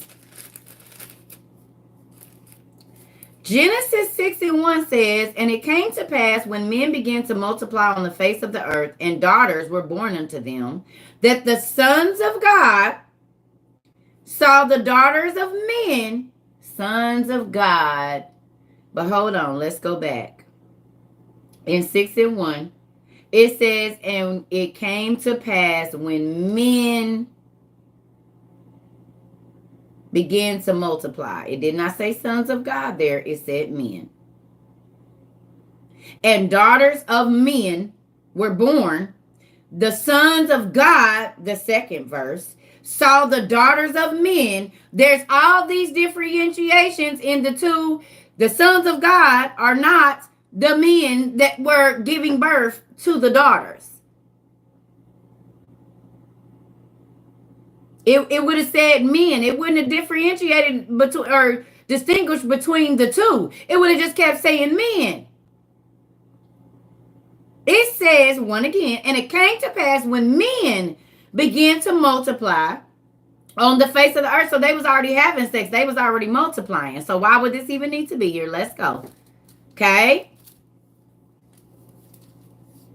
Genesis 6:1 says, and it came to pass when men began to multiply on the face of the earth, and daughters were born unto them, that the sons of God saw the daughters of men, sons of God. But hold on, let's go back. In 6:1, it says, and it came to pass when men began to multiply. It did not say sons of God there. It said men. And daughters of men were born. The sons of God, the second verse, saw the daughters of men. There's all these differentiations in the two. The sons of God are not the men that were giving birth to the daughters. It would have said men. It wouldn't have differentiated between or distinguished between the two. It would have just kept saying men. It says, one again, and it came to pass when men began to multiply on the face of the earth. So they was already having sex. They was already multiplying. So why would this even need to be here? Let's go. Okay.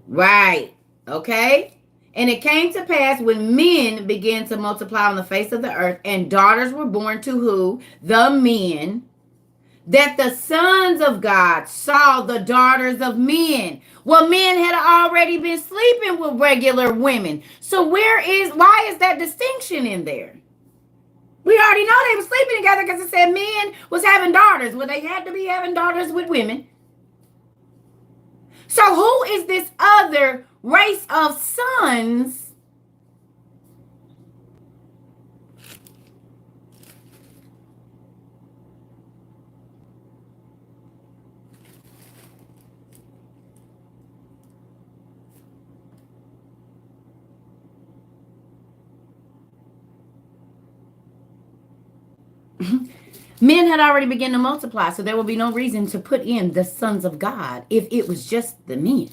Right. Okay. And it came to pass when men began to multiply on the face of the earth, and daughters were born to who? The men. That the sons of God saw the daughters of men. Well, men had already been sleeping with regular women. So why is that distinction in there? We already know they were sleeping together because it said men was having daughters. Well, they had to be having daughters with women. So who is this other race of sons men had already begun to multiply, so there will be no reason to put in the sons of God if it was just the men.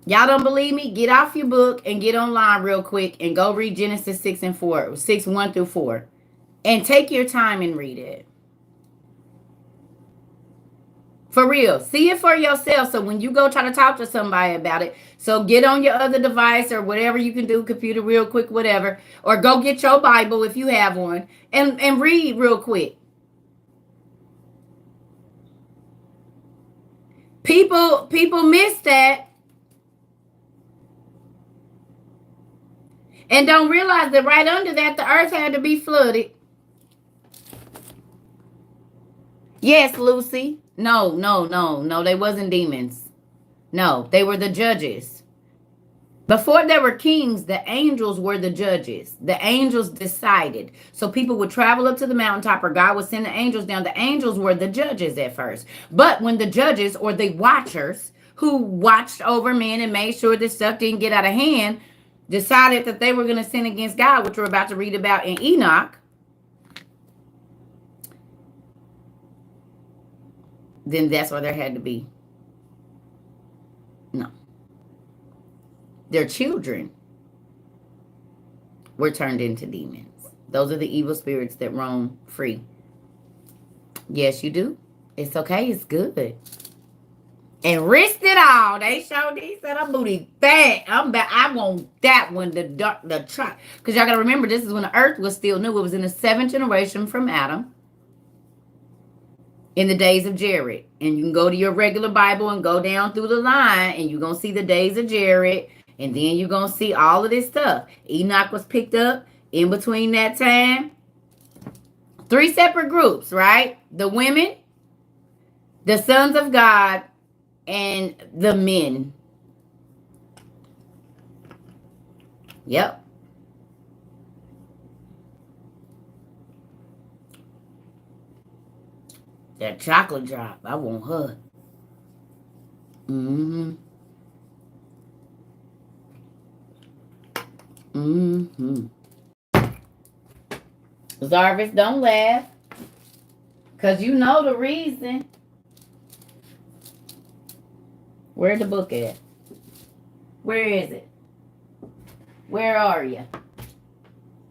Y'all don't believe me? Get off your book and get online real quick and go read Genesis 6 and 4, 6, 1 through 4. And take your time and read it. For real. See it for yourself. So when you go try to talk to somebody about it, so get on your other device or whatever you can do, computer real quick, whatever. Or go get your Bible if you have one and read real quick. People miss that. And don't realize that right under that, the earth had to be flooded. Yes, Lucy. No. They wasn't demons. No, they were the judges. Before there were kings, the angels were the judges. The angels decided. So people would travel up to the mountaintop, or God would send the angels down. The angels were the judges at first. But when the judges or the watchers who watched over men and made sure this stuff didn't get out of hand decided that they were going to sin against God, which we're about to read about in Enoch, then that's why there had to be. No. Their children were turned into demons. Those are the evil spirits that roam free. Yes, you do. It's okay. It's good. And risked it all. They showed these said I'm booty fat. I want that one. The try. Because y'all gotta remember, this is when the earth was still new. It was in the 7th generation from Adam. In the days of Jared. And you can go to your regular Bible and go down through the line, and you're gonna see the days of Jared, and then you're gonna see all of this stuff. Enoch was picked up in between that time. 3 separate groups, right? The women, the sons of God, and the men. Yep. That chocolate drop. I want her. Mm-hmm. Mm-hmm. Zarvis, don't laugh. Because you know the reason. Where's the book at? Where is it? Where are you?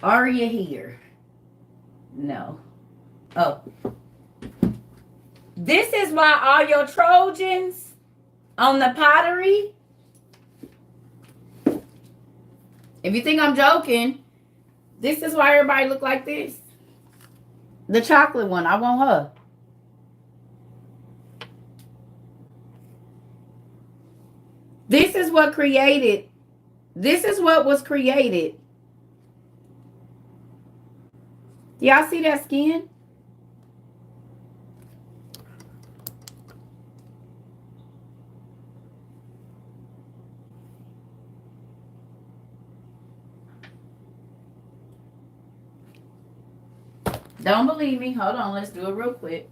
Are you here? No. Oh. This is why all your Trojans on the pottery. If you think I'm joking, this is why everybody look like this. The chocolate one, I want her. This is what created. This is what was created. Y'all see that skin? Don't believe me? Hold on. Let's do it real quick.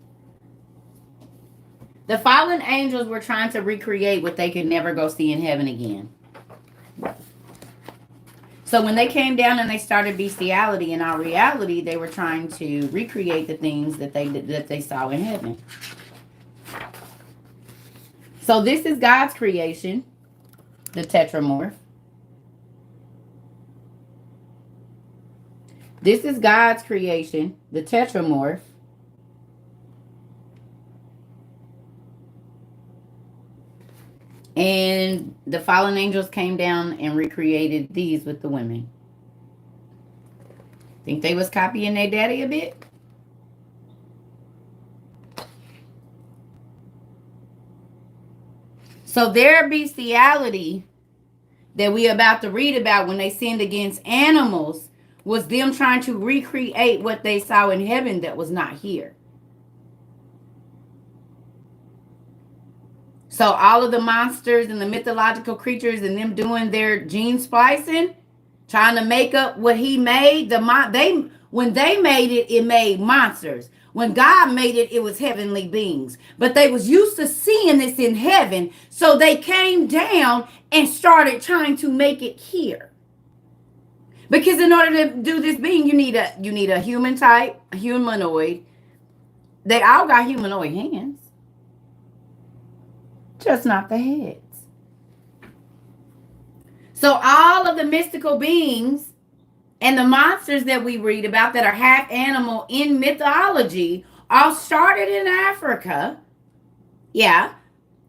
The fallen angels were trying to recreate what they could never go see in heaven again. So when they came down and they started bestiality, in our reality, they were trying to recreate the things that they saw in heaven. So this is God's creation, the tetramorph. This is God's creation, the tetramorph. And the fallen angels came down and recreated these with the women. Think they was copying their daddy a bit? So their bestiality that we about to read about when they sinned against animals was them trying to recreate what they saw in heaven that was not here. So all of the monsters and the mythological creatures and them doing their gene splicing, trying to make up what he made, when they made it, it made monsters. When God made it, it was heavenly beings. But they was used to seeing this in heaven, so they came down and started trying to make it here. Because in order to do this being, you need a human type, a humanoid. They all got humanoid hands. Just not the heads. So all of the mystical beings and the monsters that we read about that are half animal in mythology all started in Africa. Yeah.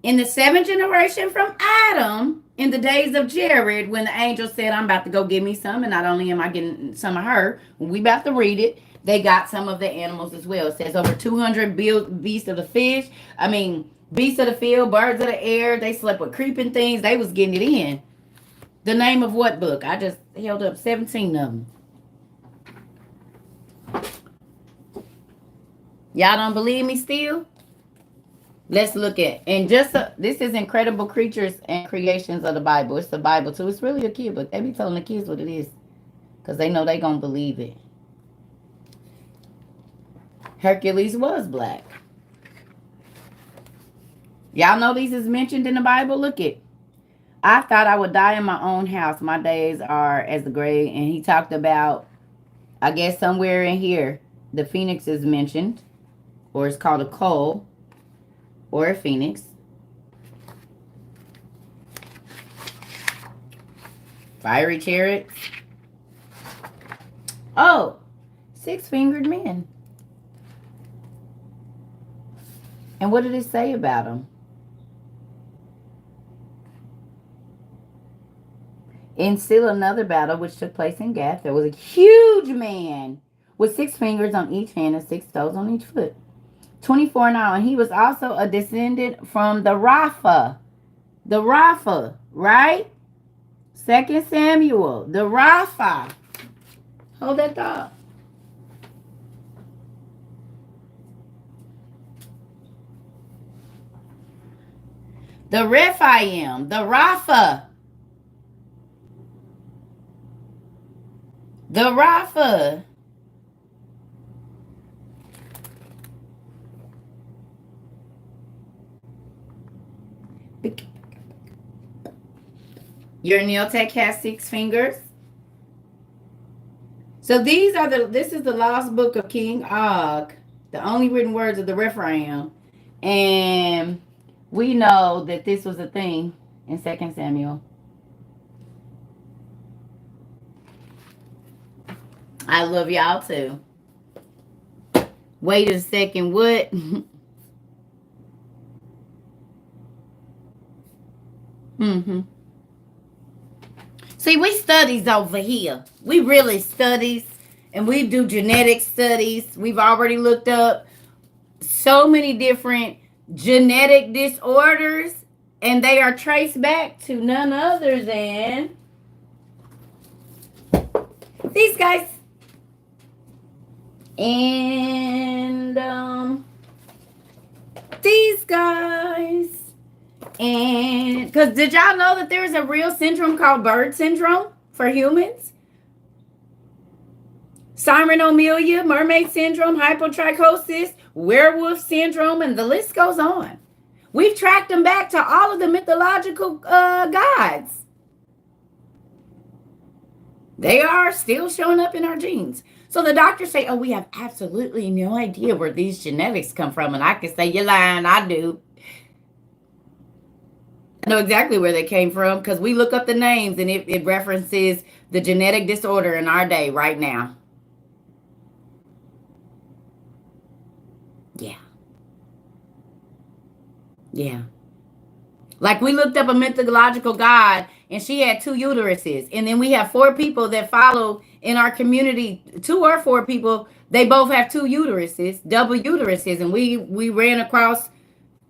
In the 7th generation from Adam, in the days of Jared, when the angel said, I'm about to go get me some, and not only am I getting some of her, when we about to read it, they got some of the animals as well. It says over 200 beasts of the fish. Beasts of the field, birds of the air. They slept with creeping things. They was getting it in. The name of what book? I just held up 17 of them. Y'all don't believe me still? Let's look at, and this is Incredible Creatures and Creations of the Bible. It's the Bible too. It's really a kid book. They be telling the kids what it is, because they know they gonna believe it. Hercules was black. Y'all know these is mentioned in the Bible. Look it. I thought I would die in my own house. My days are as the grave. And he talked about, I guess somewhere in here, the phoenix is mentioned, or it's called a coal, or a phoenix. Fiery chariots. Oh, 6-fingered men. And what did it say about them? In still another battle which took place in Gath, there was a huge man with 6 fingers on each hand and 6 toes on each foot, 24 in all. And he was also a descendant from the Rapha. The Rapha, right? 2 Samuel, the Rapha. Hold that thought. The Rephaim, the Rapha. The Rapha. Your Neotech has 6 fingers. So this is the lost book of King Og, the only written words of the Rephaim. And we know that this was a thing in 2 Samuel. I love y'all too. Wait a second, what? See, we studies over here. We really studies, and we do genetic studies. We've already looked up so many different genetic disorders, and they are traced back to none other than these guys. And these guys. And because did y'all know that there's a real syndrome called bird syndrome for humans? Cyranomylia, mermaid syndrome, hypotrichosis, werewolf syndrome, and the list goes on. We've tracked them back to all of the mythological gods. They are still showing up in our genes. So the doctors say, oh, we have absolutely no idea where these genetics come from. And I can say, you're lying, I do. I know exactly where they came from because we look up the names and it references the genetic disorder in our day right now. Yeah. Yeah. Like we looked up a mythological god and she had 2 uteruses. And then we have 4 people that follow in our community, 2 or 4 people, they both have 2 uteruses, double uteruses. And we ran across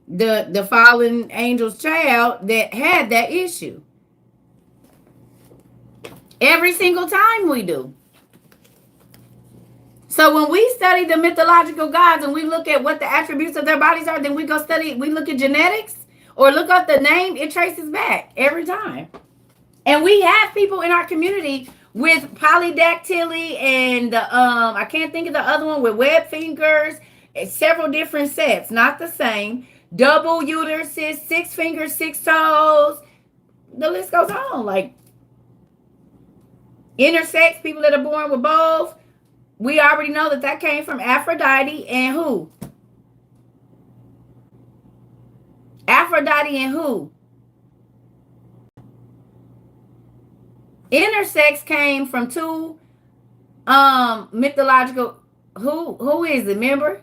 the fallen angel's child that had that issue. Every single time we do. So when we study the mythological gods and we look at what the attributes of their bodies are, then we go study, we look at genetics or look up the name, it traces back every time. And we have people in our community with polydactyly and the I can't think of the other one with web fingers, several different sets, not the same. Double uteruses, 6 fingers, 6 toes. The list goes on. Like intersex, people that are born with both. We already know that came from Aphrodite and who? Aphrodite and who? Intersex came from 2 mythological. Who is it? Remember?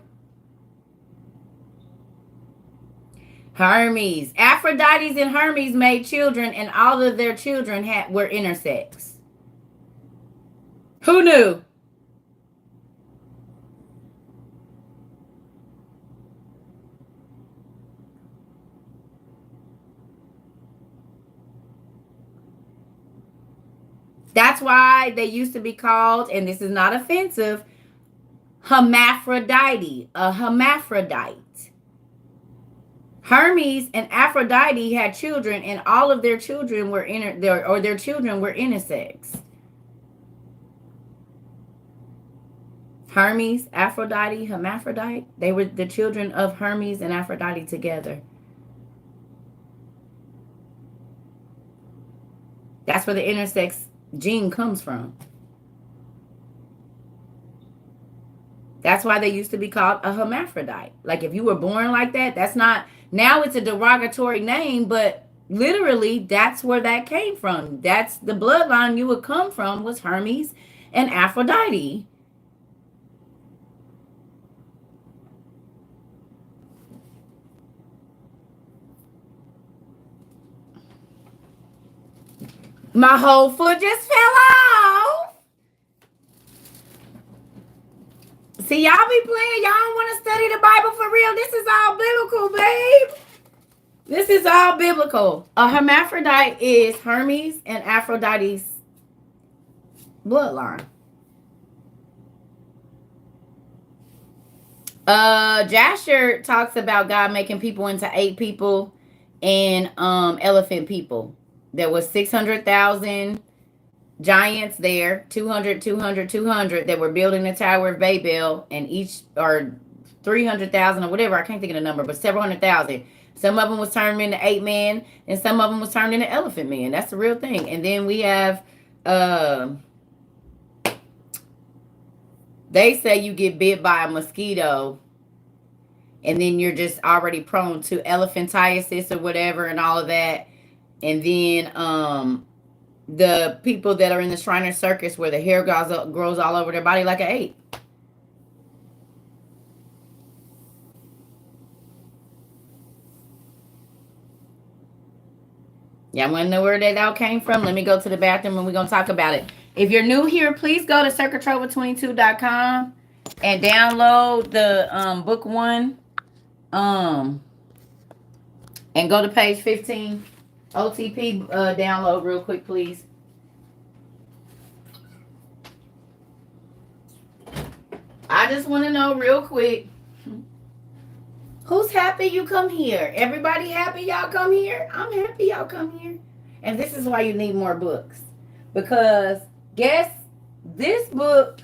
Hermes. Aphrodite's and Hermes made children, and all of their children were intersex. Who knew? That's why they used to be called, and this is not offensive, hermaphrodite, a hermaphrodite. Hermes and Aphrodite had children, and all of their children were their children were intersex. Hermes, Aphrodite, hermaphrodite. They were the children of Hermes and Aphrodite together. That's where the intersex gene comes from. That's why they used to be called a hermaphrodite. Like if you were born like that, that's not, now it's a derogatory name, but literally that's where that came from. That's the bloodline you would come from, was Hermes and Aphrodite. My whole foot just fell off. See, y'all be playing. Y'all don't want to study the Bible for real. This is all biblical, babe. This is all biblical. A hermaphrodite is Hermes and Aphrodite's bloodline. Jasher talks about God making people into 8 people and elephant people. There was 600,000 giants there, 200, 200, 200 that were building the Tower of Babel, and each, or 300,000 or whatever, I can't think of the number, but several 100,000. Some of them was turned into 8 men, and some of them was turned into elephant men. That's the real thing. And then we have, they say you get bit by a mosquito, and then you're just already prone to elephantiasis or whatever and all of that. And then the people that are in the Shriner Circus where the hair grows all over their body like an ape. Y'all want to know where that all came from? Let me go to the bathroom and we're going to talk about it. If you're new here, please go to circuitrova22.com and download the book 1 and go to page 15. OTP download real quick, please. I just want to know real quick, who's happy you come here? Everybody happy y'all come here? I'm happy y'all come here. And this is why you need more books. Because guess this book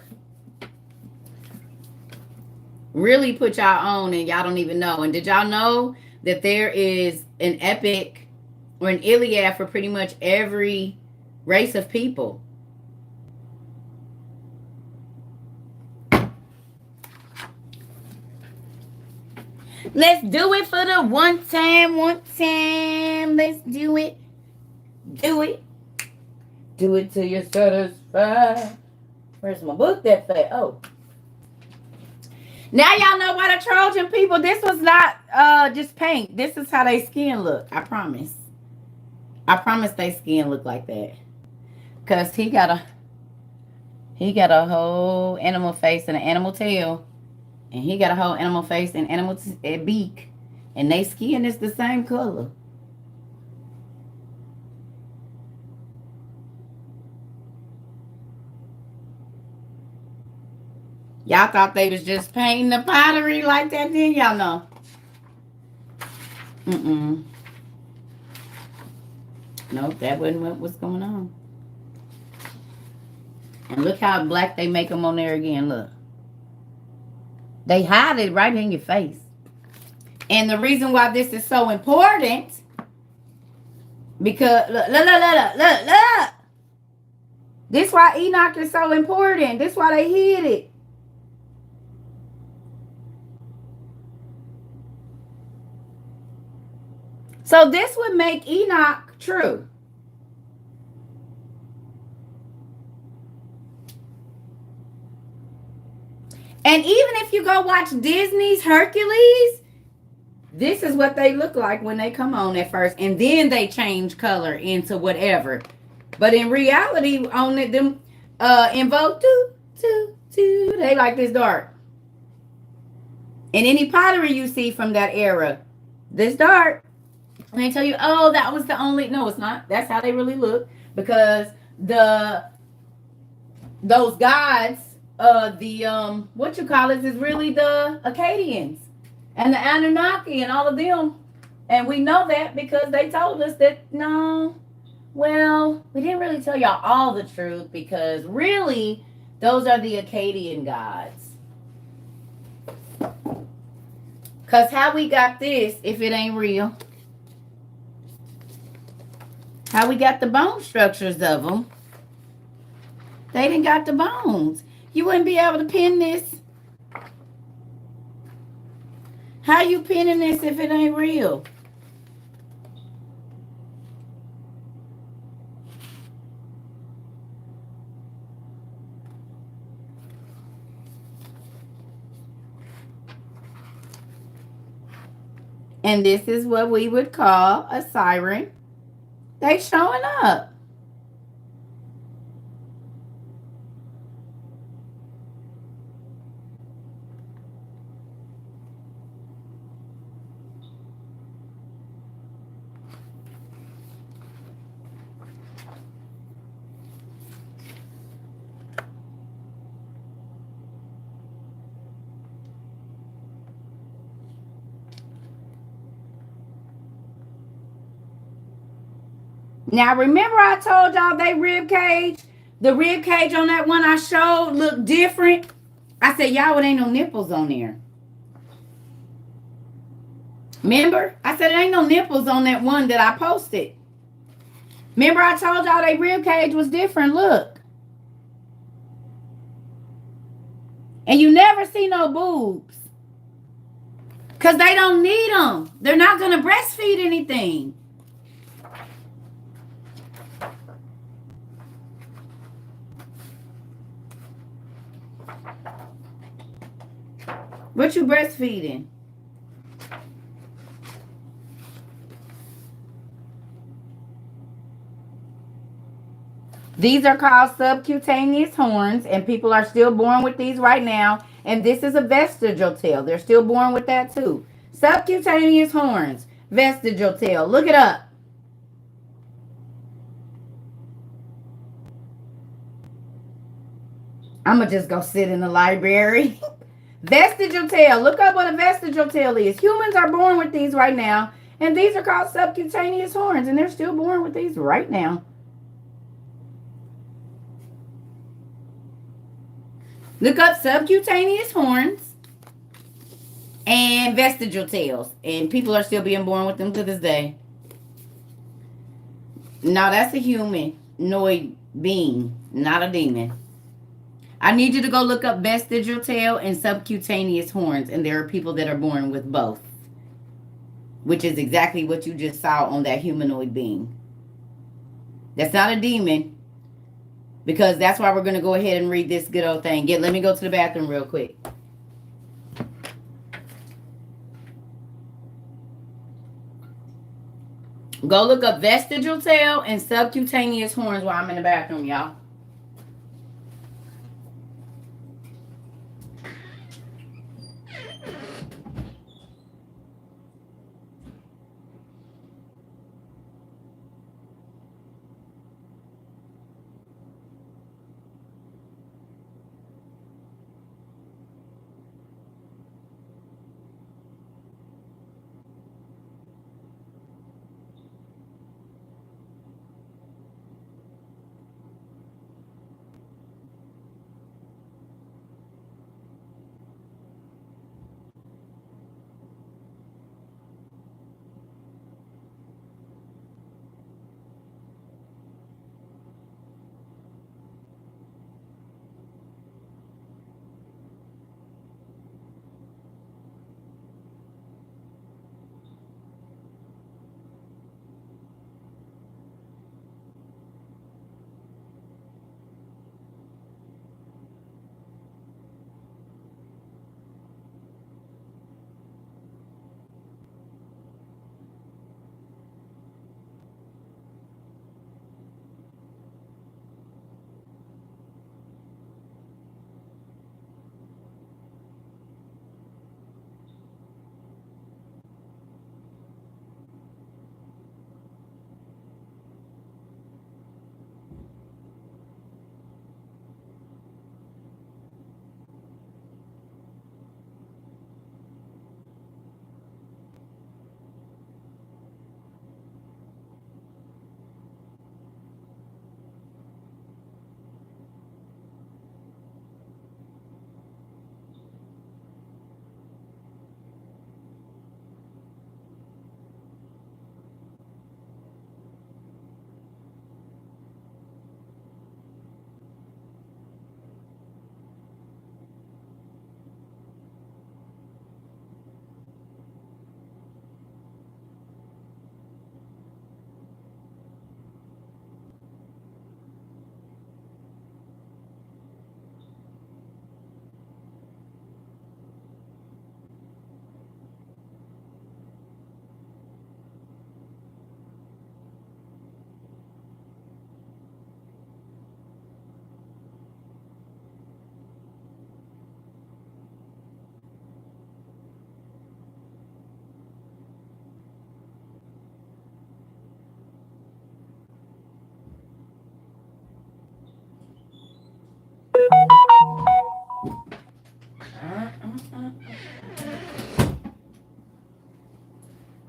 Really put y'all on and y'all don't even know. And did y'all know that there is an epic or an Iliad for pretty much every race of people? Let's do it for the one time, one time. Let's do it. Do it. Do it till you're satisfied. Where's my book that fat? Oh. Now y'all know why the Trojan people, this was not just paint. This is how they skin look. I promise. I promise they skin look like that. Cause he got a whole animal face and an animal tail. And he got a whole animal face and animal beak. And they skin is the same color. Y'all thought they was just painting the pottery like that, then y'all know. Nope, that wasn't what was going on. And look how black they make them on there again, look. They hide it right in your face. And the reason why this is so important, because look. This why Enoch is so important. This why they hid it. So this would make Enoch true. And even if you go watch Disney's Hercules, this is what they look like when they come on at first. And then they change color into whatever. But in reality, on them Invoke, they like this dark. And any pottery you see from that era, this dark. And they tell you, oh, that was the only. No, it's not. That's how they really look. Because those gods, what you call it, is really the Akkadians and the Anunnaki and all of them. And we know that because they told us that, no, well, we didn't really tell y'all all the truth because really those are the Akkadian gods. Because how we got this if it ain't real? How we got the bone structures of them? They didn't got the bones. You wouldn't be able to pin this. How you pinning this if it ain't real? And this is what we would call a siren. They showing up. Now, remember I told y'all they rib cage? The rib cage on that one I showed looked different. I said, y'all, it ain't no nipples on there. Remember? I said, it ain't no nipples on that one that I posted. Remember I told y'all they rib cage was different. Look. And you never see no boobs. Because they don't need them. They're not going to breastfeed anything. What you breastfeeding? These are called subcutaneous horns, and people are still born with these right now. And this is a vestigial tail. They're still born with that too. Subcutaneous horns, vestigial tail. Look it up. I'm going to just go sit in the library. Vestigial tail. Look up what a vestigial tail is. Humans are born with these right now. And these are called subcutaneous horns. And they're still born with these right now. Look up subcutaneous horns. And vestigial tails. And people are still being born with them to this day. No, that's a humanoid being, not a demon. I need you to go look up vestigial tail and subcutaneous horns. And there are people that are born with both, which is exactly what you just saw on that humanoid being. That's not a demon, because that's why we're going to go ahead and read this good old thing. Let me go to the bathroom real quick. Go look up vestigial tail and subcutaneous horns while I'm in the bathroom, y'all.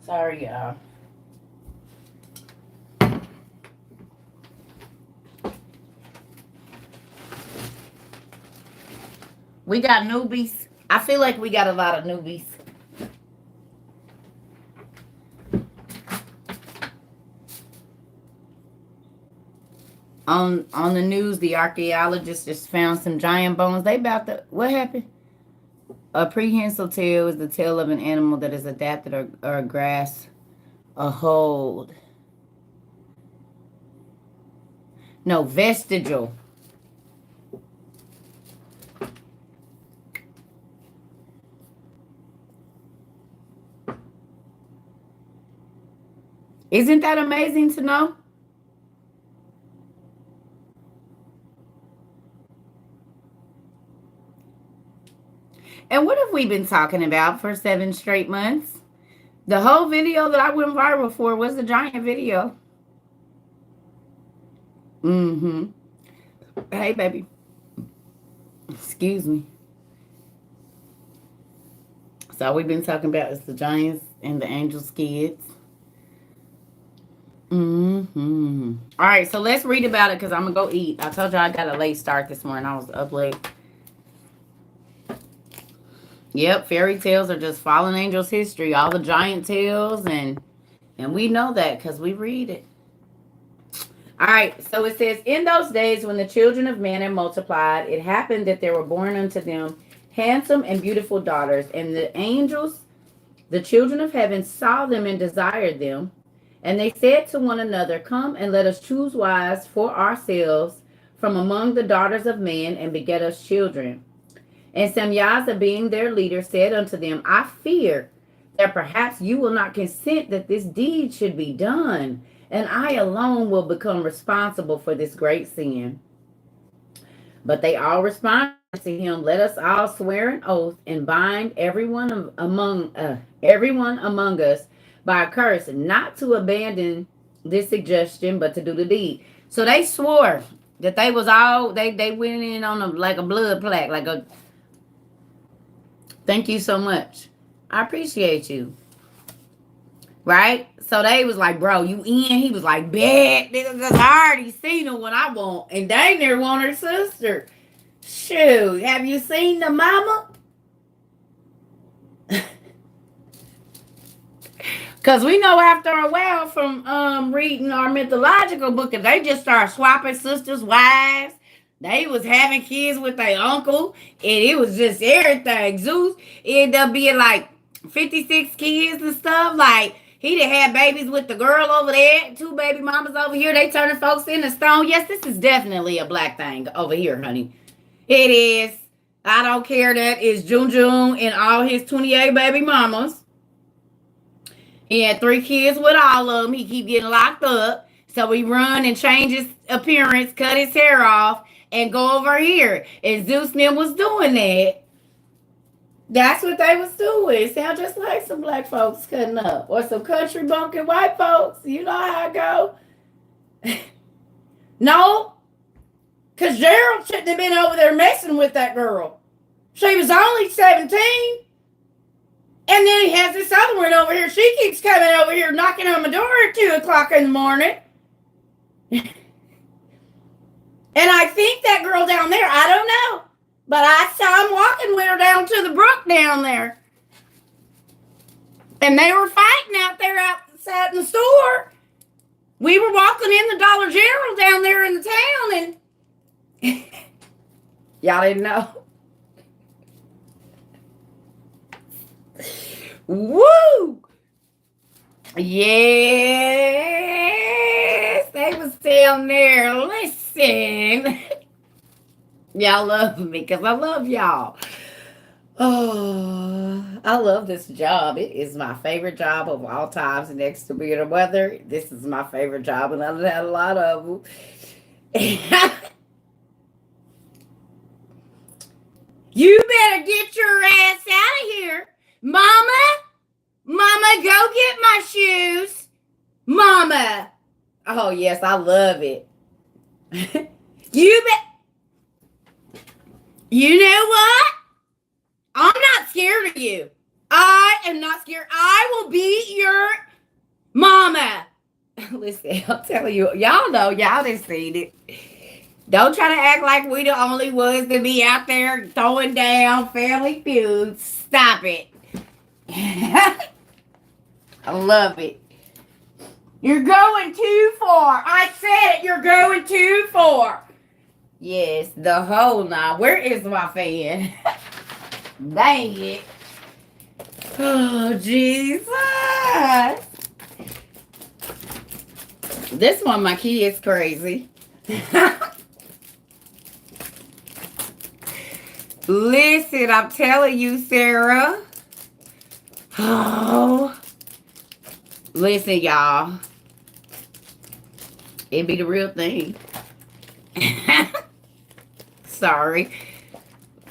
Sorry, y'all. We got newbies. I feel like we got a lot of newbies. On the news, the archaeologists just found some giant bones. They about to, what happened? A prehensile tail is the tail of an animal that is adapted or grasps a hold. No, vestigial. Isn't that amazing to know? And what have we been talking about for 7 straight months? The whole video that I went viral for was the giant video. Mm-hmm. Hey, baby. Excuse me. So all we've been talking about is the giants and the angels' kids. Mm-hmm. All right, so let's read about it because I'm going to go eat. I told you I got a late start this morning. I was up late. Yep, fairy tales are just fallen angels history. All the giant tales, and we know that because we read it. All right, so it says, in those days when the children of man had multiplied, it happened that there were born unto them handsome and beautiful daughters, and the angels, the children of heaven, saw them and desired them. And they said to one another, come and let us choose wives for ourselves from among the daughters of men, and beget us children. And Samyaza, being their leader, said unto them, I fear that perhaps you will not consent that this deed should be done, and I alone will become responsible for this great sin. But they all responded to him, let us all swear an oath and bind everyone among us by a curse, not to abandon this suggestion, but to do the deed. So they swore that they was all they went in on like a blood plaque, like a thank you so much. I appreciate you. Right? So they was like, bro, you in? He was like, bet. Because I already seen her when I want. And they never want her sister. Shoot. Have you seen the mama? Because we know after a while from reading our mythological book, if they just start swapping sisters' wives, they was having kids with their uncle, and it was just everything. Zeus ended up being like 56 kids and stuff. Like, he done had babies with the girl over there, 2 baby mamas over here. They turning folks into stone. Yes, this is definitely a black thing over here, honey. It is. I don't care that it's Jun and all his 28 baby mamas. He had 3 kids with all of them. He keep getting locked up. So he run and change his appearance, cut his hair off, and go over here. And Zeus and them was doing that. That's what they was doing. It sound just like some black folks cutting up. Or some country bumpkin white folks. You know how I go. No. Because Gerald shouldn't have been over there messing with that girl. She was only 17. And then he has this other one over here. She keeps coming over here knocking on my door at 2 o'clock in the morning. And I think that girl down there, I don't know. But I saw him walking with her down to the brook down there. And they were fighting out there outside in the store. We were walking in the Dollar General down there in the town, and y'all didn't know. Woo! Yes, they was down there. Listen. Y'all love me because I love y'all. Oh, I love this job. It is my favorite job of all times next to being a mother. This is my favorite job, and I've had a lot of them. You better get your ass out of here. Mama, go get my shoes. Mama. Oh, yes, I love it. You know what? I'm not scared of you. I am not scared. I will be your mama. Listen, I'll tell you, y'all know, y'all done seen it. Don't try to act like we the only ones to be out there throwing down family feuds. Stop it. I love it. You're going too far. I said it. You're going too far. Yes, the whole nine. Where is my fan? Dang it. Oh, Jesus. This one, my kid's crazy. Listen, I'm telling you, Sarah. Oh. Listen, y'all. It be the real thing. Sorry.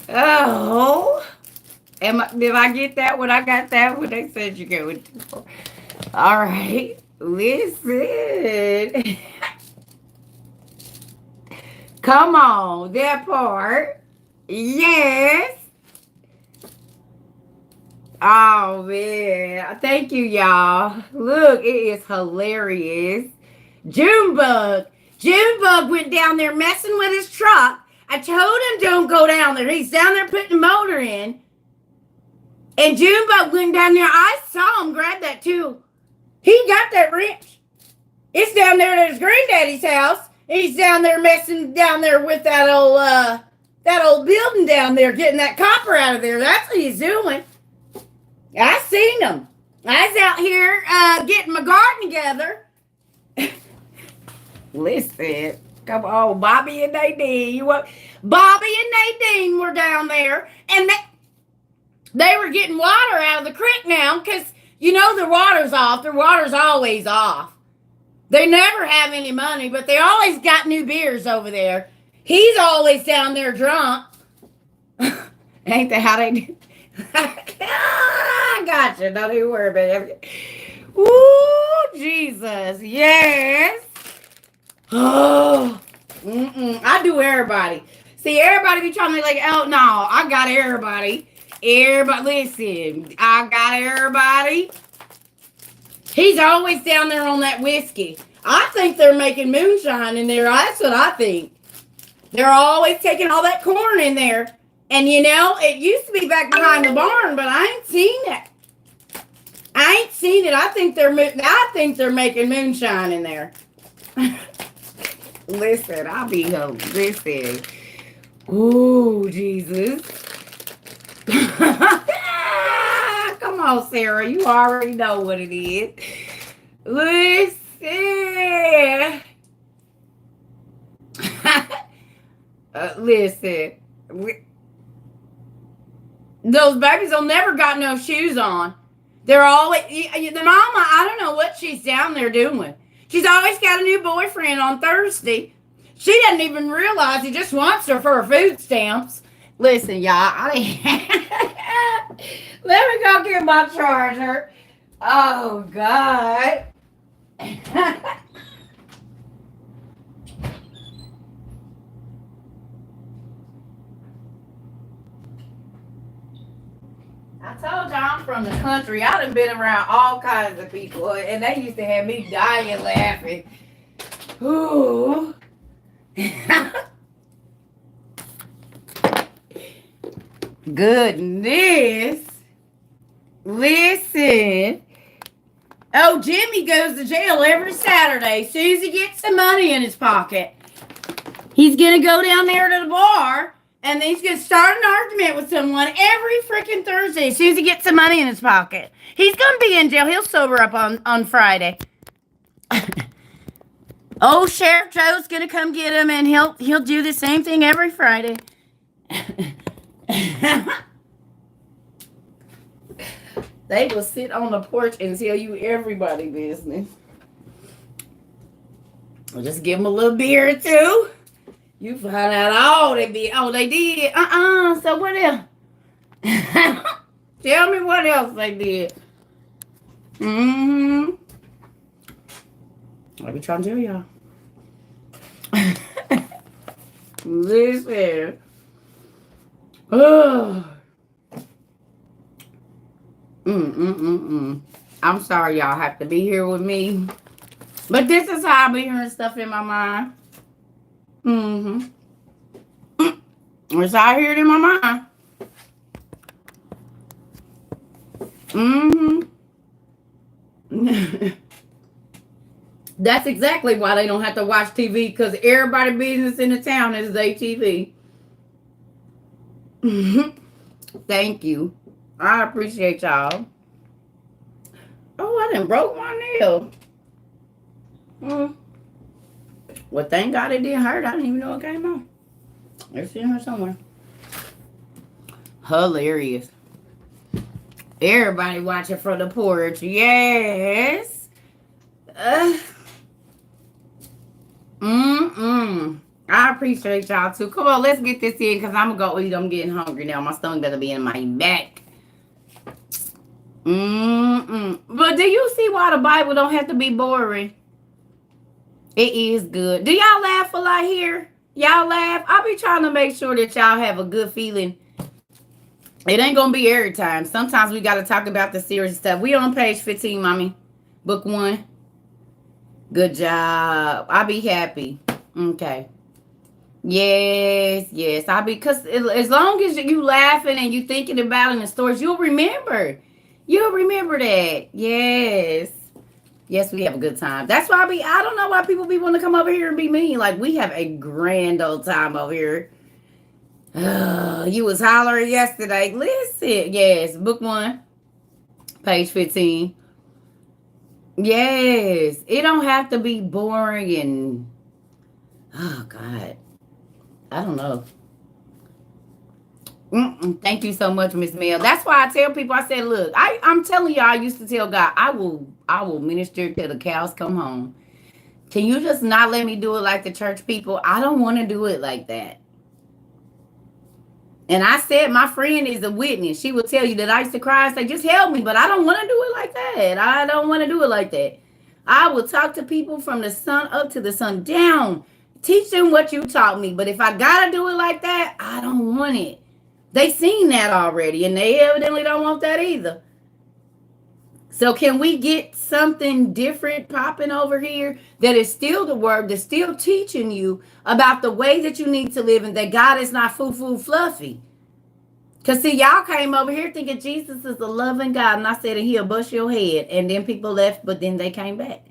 Oh. Did I get that one? I got that one. They said you go with 2. All right. Listen. Come on. That part. Yes. Oh, man. Thank you, y'all. Look, it is hilarious. Junebug went down there messing with his truck. I told him don't go down there. He's down there putting the motor in. And Junebug went down there. I saw him grab that too. He got that wrench. It's down there at his granddaddy's house. And he's down there messing down there with that old building down there, getting that copper out of there. That's what he's doing. I seen him. I was out here getting my garden together. Listen, come on, Bobby and Nadine. Bobby and Nadine were down there, and they were getting water out of the creek now because, you know, the water's off. The water's always off. They never have any money, but they always got new beers over there. He's always down there drunk. Ain't that how they do? I got you. Don't even worry about it. Ooh, Jesus. Yes. Oh. I do everybody. See, everybody be trying to be like, oh, no, I got everybody. Everybody, listen, I got everybody. He's always down there on that whiskey. I think they're making moonshine in there. That's what I think. They're always taking all that corn in there. And, you know, it used to be back behind the barn, but I ain't seen it. I ain't seen it. I think they're making moonshine in there. Listen, I'll be home. Listen. Ooh, Jesus. Come on, Sarah. You already know what it is. Listen. Listen. Those babies will never got no shoes on. They're always, the mama, I don't know what she's down there doing. She's always got a new boyfriend on Thursday. She doesn't even realize he just wants her for her food stamps. Listen, y'all, let me go get my charger. Oh, God. I told you I'm from the country. I done been around all kinds of people, and they used to have me dying laughing. Ooh. Goodness. Listen. Oh, Jimmy goes to jail every Saturday. Susie gets some money in his pocket. He's going to go down there to the bar, and then he's going to start an argument with someone every freaking Thursday. As soon as he gets some money in his pocket. He's going to be in jail. He'll sober up on Friday. Old Sheriff Joe's going to come get him, and he'll do the same thing every Friday. They will sit on the porch and tell you everybody business. We'll just give them a little beer or two. You find out they did. So what else? Tell me what else they did. I be trying to tell y'all. Listen. Oh. I'm sorry y'all have to be here with me. But this is how I be hearing stuff in my mind. It's how I hear it in my mind. That's exactly why they don't have to watch TV, because everybody's business in the town is their TV. Thank you. I appreciate y'all. Oh, I done broke my nail. Well, thank God it didn't hurt. I didn't even know it came on. It's in here somewhere. Hilarious. Everybody watching from the porch. Yes. I appreciate y'all too. Come on, let's get this in, because I'm going to go eat. I'm getting hungry now. My stomach better be in my back. But do you see why the Bible don't have to be boring? It is good. Do y'all laugh a lot here? Y'all laugh? I'll be trying to make sure that y'all have a good feeling. It ain't going to be every time. Sometimes we got to talk about the serious stuff. We on page 15, mommy. Book 1. Good job. I'll be happy. Okay. Yes, yes. Because as long as you laughing and you thinking about it in the stories, you'll remember. You'll remember that. Yes. Yes, we have a good time. That's why I don't know why people be want to come over here and be mean. Like, we have a grand old time over here. You was hollering yesterday. Listen. Yes, book 1, page 15. Yes. It don't have to be boring and, oh, God. I don't know. Thank you so much, Miss Mel. That's why I tell people. I said, look, I'm telling y'all. I used to tell God, I will minister till the cows come home. Can you just not let me do it like the church people? I don't want to do it like that. And I said, my friend is a witness. She will tell you that I used to cry and say, just help me. But I don't want to do it like that. I don't want to do it like that. I will talk to people from the sun up to the sun down. Teach them what you taught me. But if I got to do it like that, I don't want it. They seen that already. And they evidently don't want that either. So can we get something different popping over here that is still the word, that's still teaching you about the way that you need to live and that God is not foo-foo fluffy? Because see, y'all came over here thinking Jesus is a loving God. And I said, and he'll bust your head. And then people left, but then they came back.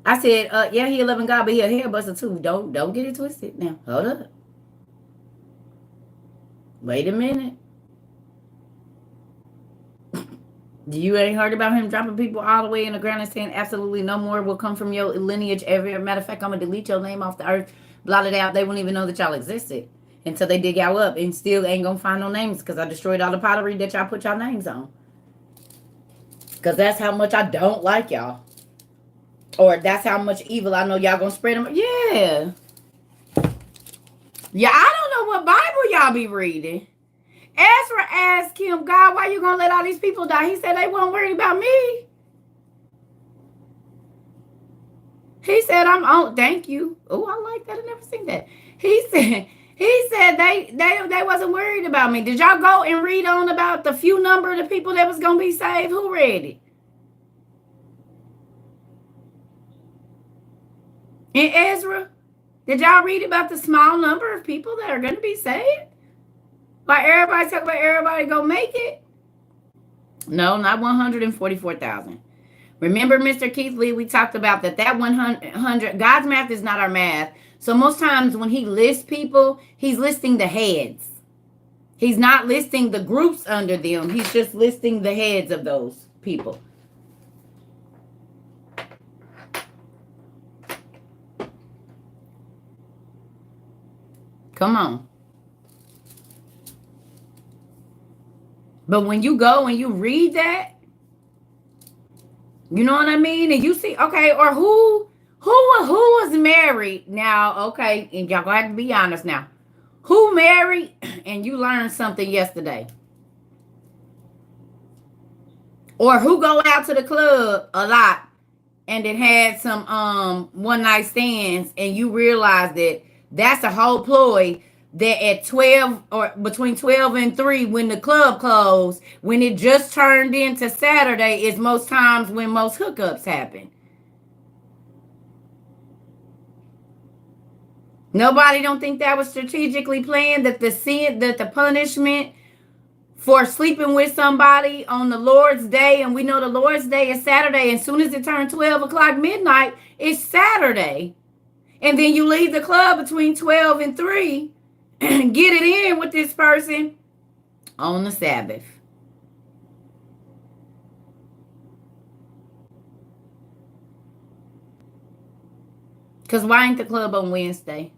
I said, yeah, he a loving God, but he a hair buster too. Don't get it twisted now. Hold up. Wait a minute. You ain't heard about him dropping people all the way in the ground and saying absolutely no more will come from your lineage ever. Matter of fact, I'm going to delete your name off the earth, blot it out. They won't even know that y'all existed until they dig y'all up, and still ain't going to find no names because I destroyed all the pottery that y'all put y'all names on. Because that's how much I don't like y'all. Or that's how much evil I know y'all going to spread them. Yeah. Yeah, I don't know what Bible y'all be reading. Ezra asked him, God, why you gonna let all these people die? He said they weren't worried about me. He said, I'm on. Thank you. Oh, I like that. I never seen that. He said they wasn't worried about me. Did y'all go and read on about the few number of the people that was gonna be saved? Who read it? In Ezra, did y'all read about the small number of people that are gonna be saved? Like everybody talk about everybody gonna make it? No, not 144,000. Remember, Mr. Keith Lee, we talked about that 100, God's math is not our math. So most times when he lists people, he's listing the heads. He's not listing the groups under them. He's just listing the heads of those people. Come on. But when you go and you read that, you know what I mean? And you see, okay, or who was married now, okay, and y'all gonna have to be honest now. Who married and you learned something yesterday? Or who go out to the club a lot and it had some one night stands and you realize that that's a whole ploy, that at 12 or between 12 and 3 when the club closed, when it just turned into Saturday, is most times when most hookups happen. Nobody don't think that was strategically planned, that the punishment for sleeping with somebody on the Lord's day, and we know the Lord's day is Saturday, as soon as it turned 12 o'clock midnight, it's Saturday. And then you leave the club between 12 and 3 and get it in with this person on the Sabbath. Because why ain't the club on Wednesday?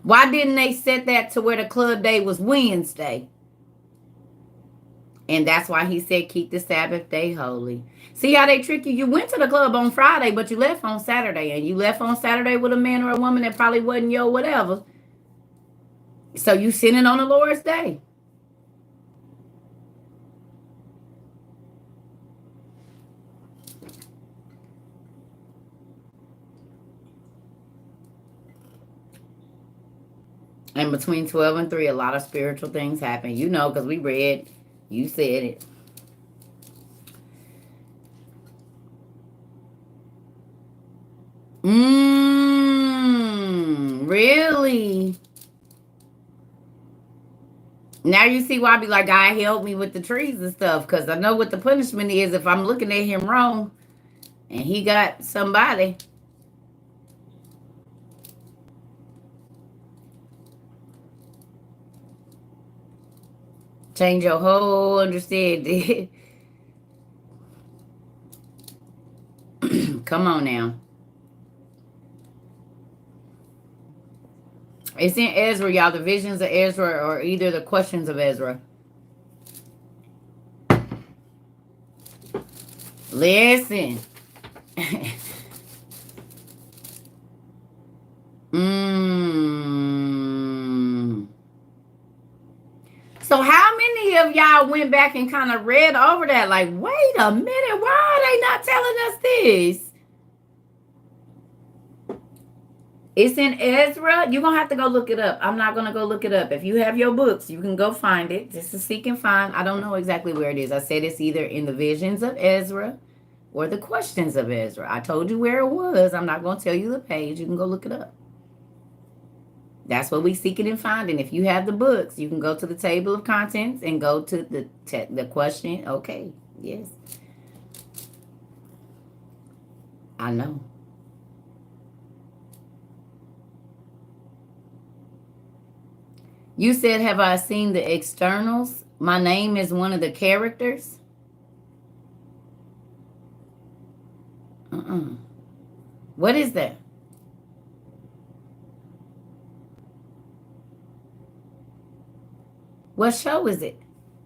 Why didn't they set that to where the club day was Wednesday? And that's why he said, keep the Sabbath day holy. See how they trick you? You went to the club on Friday, but you left on Saturday. And you left on Saturday with a man or a woman that probably wasn't your whatever. So you sinning on the Lord's day. And between 12 and 3, a lot of spiritual things happen. You know, because we read, you said it. Really? Now you see why I be like, God help me with the trees and stuff. Because I know what the punishment is if I'm looking at him wrong and he got somebody. Change your whole understanding. Come on now. It's in Ezra, y'all. The visions of Ezra or either the questions of Ezra. Listen. mm. So how many of y'all went back and kind of read over that? Like, wait a minute, why are they not telling us this? It's in Ezra. You're going to have to go look it up. I'm not going to go look it up. If you have your books, you can go find it. Just to seek and find. I don't know exactly where it is. I said it's either in the visions of Ezra or the questions of Ezra. I told you where it was. I'm not going to tell you the page. You can go look it up. That's what we seeking and finding. If you have the books, you can go to the table of contents and go to the question. Okay. Yes. I know. You said, have I seen the externals? My name is one of the characters. What is that? What show is it?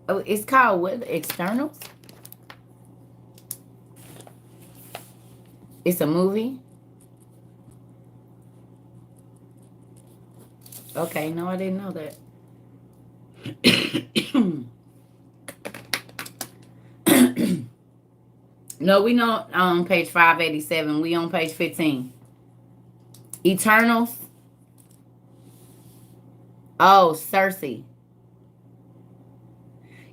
Oh, it's called what? Externals? It's a movie? Okay, no, I didn't know that. No, we not on page 587. We on page 15. Eternals. Oh, Cersei.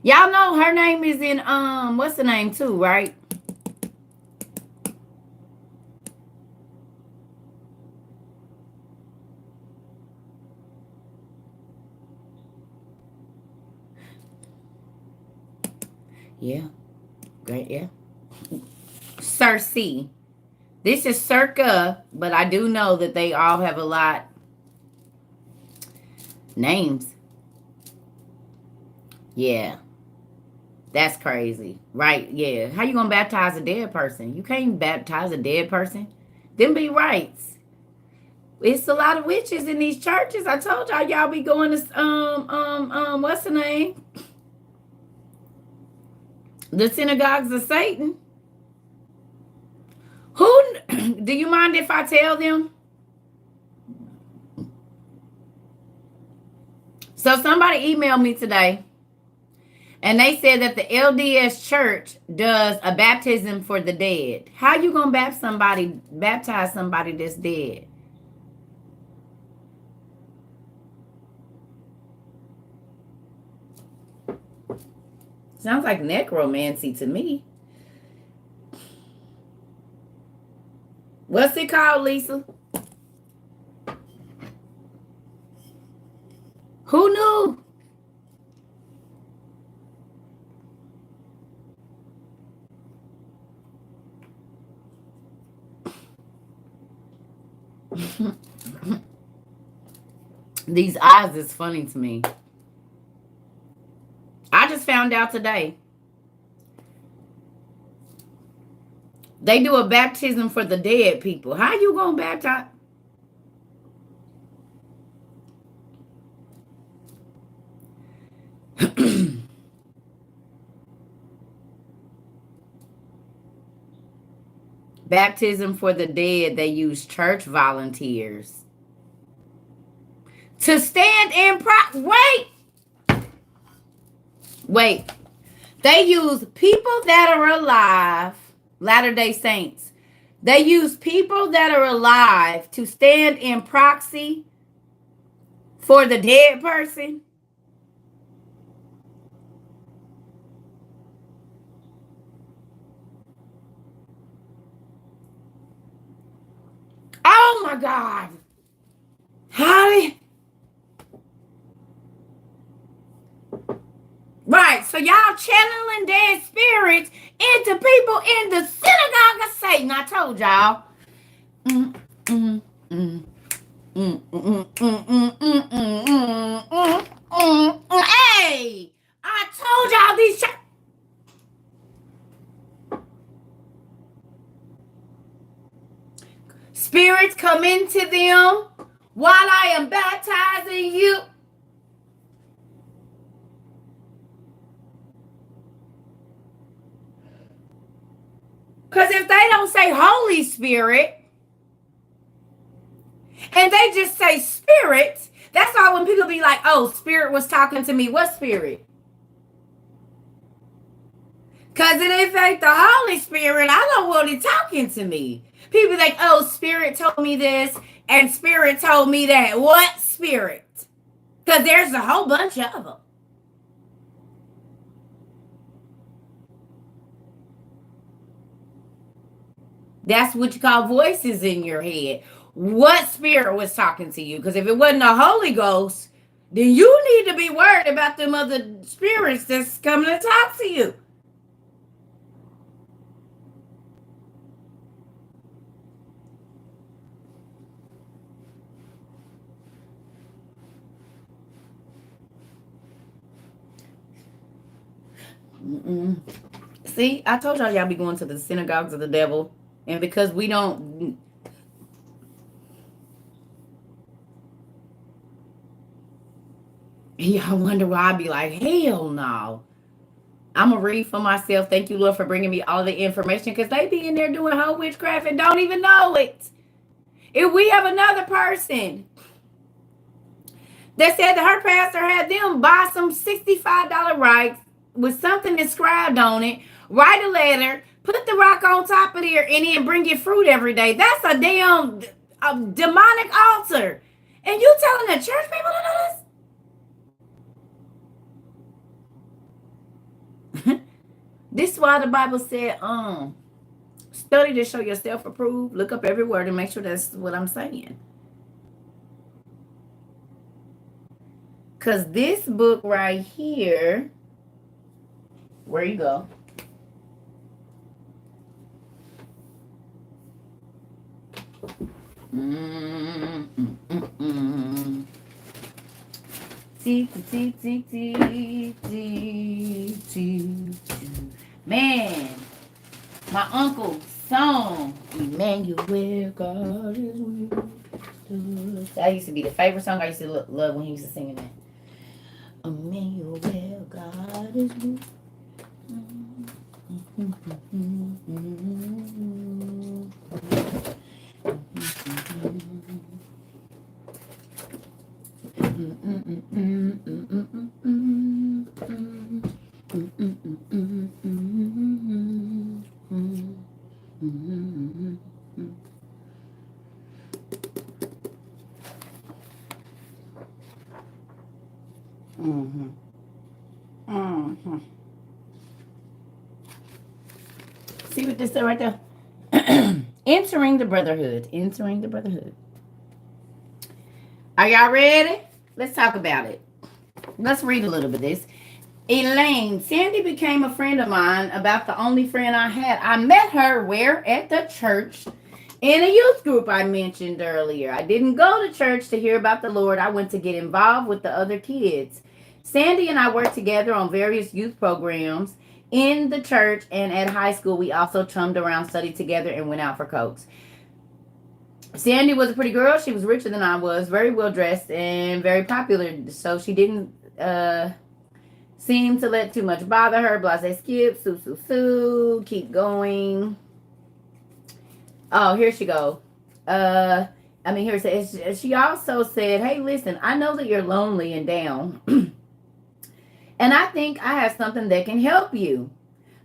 Y'all know her name is in what's the name too, right? Yeah. Great, yeah. Cersei. This is circa, but I do know that they all have a lot names. Yeah. That's crazy. Right, yeah. How you gonna baptize a dead person? You can't baptize a dead person. Them be rights. It's a lot of witches in these churches. I told y'all be going to what's the name? The synagogues of Satan. Who do you mind if I tell them? So somebody emailed me today and they said that the LDS church does a baptism for the dead. How you gonna baptize somebody that's dead? Sounds like necromancy to me. What's it called, Lisa? Who knew? These eyes is funny to me. I just found out today. They do a baptism for the dead people. How you gonna baptize? Baptism for the dead, they use church volunteers. To stand in wait. They use people that are alive, Latter-day Saints. They use people that are alive to stand in proxy for the dead person. Oh my God. How? Right, so y'all channeling dead spirits into people in the synagogue of Satan. I told y'all. Mm, mm, mm, mm, mm, mm, mm, mm, mm, Hey, I told y'all these spirits come into them while I am baptizing you. Because if they don't say Holy Spirit and they just say Spirit, that's why when people be like, oh, Spirit was talking to me. What Spirit? Because if it ain't the Holy Spirit, I don't want it talking to me. People like, oh, Spirit told me this and Spirit told me that. What Spirit? Because there's a whole bunch of them. That's what you call voices in your head. What spirit was talking to you? Because if it wasn't the Holy Ghost, then you need to be worried about them other spirits that's coming to talk to you. Mm-mm. See, I told y'all be going to the synagogues of the devil. And because we don't... Y'all wonder why I be like, hell no. I'm going to read for myself. Thank you, Lord, for bringing me all the information. Because they be in there doing whole witchcraft and don't even know it. If we have another person that said that her pastor had them buy some $65 rights with something inscribed on it, write a letter, put the rock on top of there, and then bring your fruit every day. That's a damn demonic altar. And you telling the church people to do this? This is why the Bible said, study to show yourself approved. Look up every word and make sure that's what I'm saying. Because this book right here, where you go? Man, my uncle's song, Emmanuel, God is with us. That used to be the favorite song I used to love when he used to sing that. Emmanuel, God is with us. See what this said right there? Entering the brotherhood. Entering the brotherhood. Are y'all ready? Let's talk about it. Let's read a little bit of this. Elaine, Sandy became a friend of mine, about the only friend I had. I met her where? At the church in a youth group I mentioned earlier. I didn't go to church to hear about the Lord. I went to get involved with the other kids. Sandy and I worked together on various youth programs in the church, and at high school we also chummed around, studied together, and went out for cokes. Sandy was a pretty girl. She was richer than I was, very well dressed, and very popular. So she didn't seem to let too much bother her. Blase skip, sue, keep going. Oh, here she go. Here it says, she also said, hey, listen, I know that you're lonely and down. And I think I have something that can help you.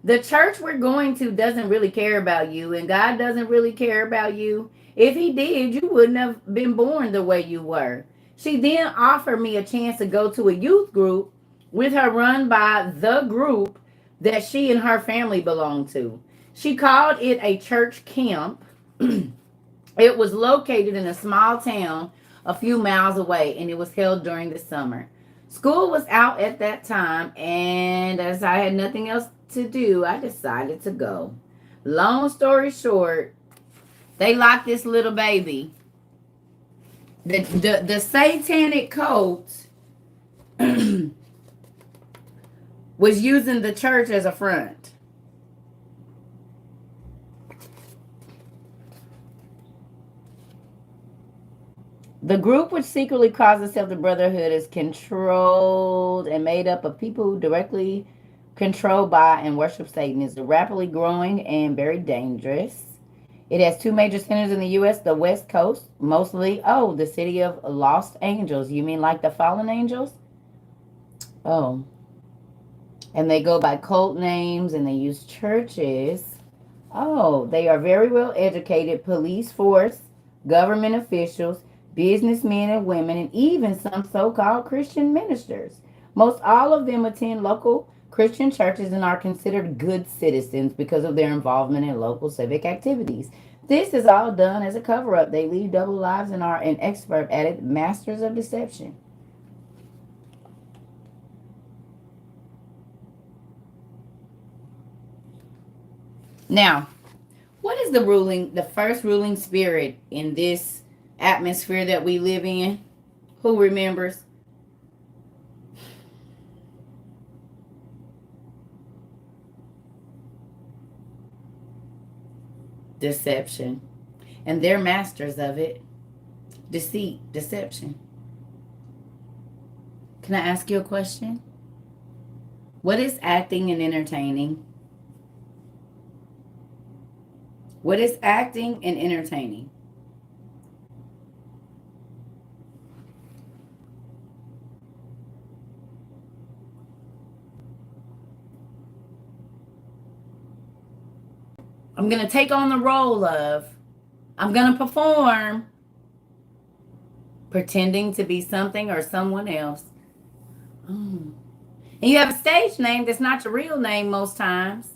The church we're going to doesn't really care about you, and God doesn't really care about you. If he did, you wouldn't have been born the way you were. She then offered me a chance to go to a youth group with her, run by the group that she and her family belonged to. She called it a church camp. It was located in a small town a few miles away, and it was held during the summer. School was out at that time, and as I had nothing else to do, I decided to go. Long story short, they locked this little baby. The satanic cult was using the church as a front. The group, which secretly calls itself the Brotherhood, is controlled and made up of people who directly controlled by and worship Satan. Is rapidly growing and very dangerous. It has two major centers in the U.S., the West Coast, mostly, the city of Lost Angels. You mean like the fallen angels? Oh. And they go by cult names and they use churches. Oh, they are very well educated police force, government officials, businessmen and women, and even some so-called Christian ministers. Most all of them attend local Christian churches and are considered good citizens because of their involvement in local civic activities. This is all done as a cover-up. They lead double lives and are an expert at it, masters of deception. Now, what is the first ruling spirit in this atmosphere that we live in? Who remembers? Deception. And they're masters of it. Deceit, deception. Can I ask you a question? What is acting and entertaining? What is acting and entertaining? I'm going to take on the role of, I'm going to perform, pretending to be something or someone else. And you have a stage name that's not your real name most times.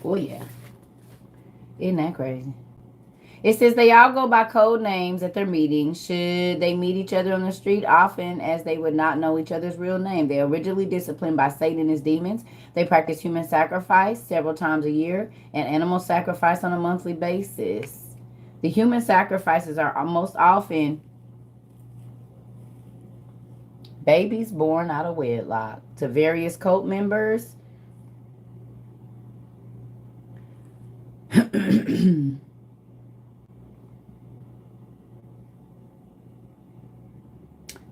Oh, yeah. Isn't that crazy? It says they all go by code names at their meetings. Should they meet each other on the street, often as they would not know each other's real name. They are originally disciplined by Satan and his demons. They practice human sacrifice several times a year and animal sacrifice on a monthly basis. The human sacrifices are most often babies born out of wedlock. To various cult members,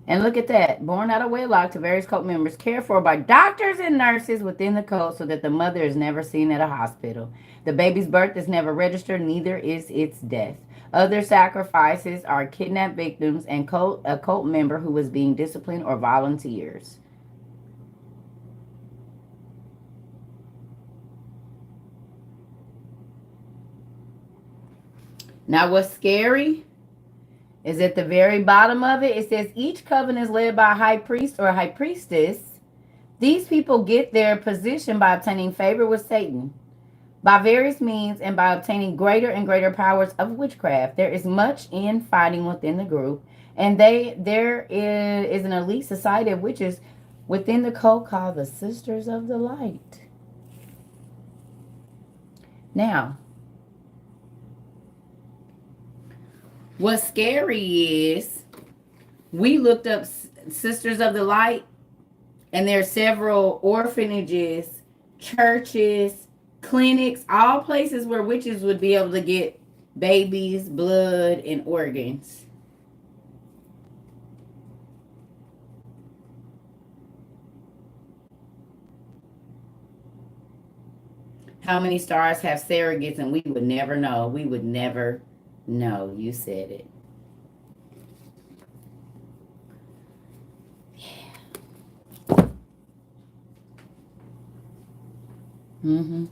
and look at that. Born out of wedlock to various cult members, cared for by doctors and nurses within the cult so that the mother is never seen at a hospital. The baby's birth is never registered, neither is its death. Other sacrifices are kidnapped victims and a cult member who is being disciplined or volunteers. Now, what's scary is at the very bottom of it, it says each coven is led by a high priest or a high priestess. These people get their position by obtaining favor with Satan by various means and by obtaining greater and greater powers of witchcraft. There is much infighting within the group, and there is an elite society of witches within the cult called the Sisters of the Light. Now, what's scary is we looked up Sisters of the Light, and there are several orphanages, churches, clinics, all places where witches would be able to get babies, blood, and organs. How many stars have surrogates, and we would never know. We would never know. You said it. Yeah.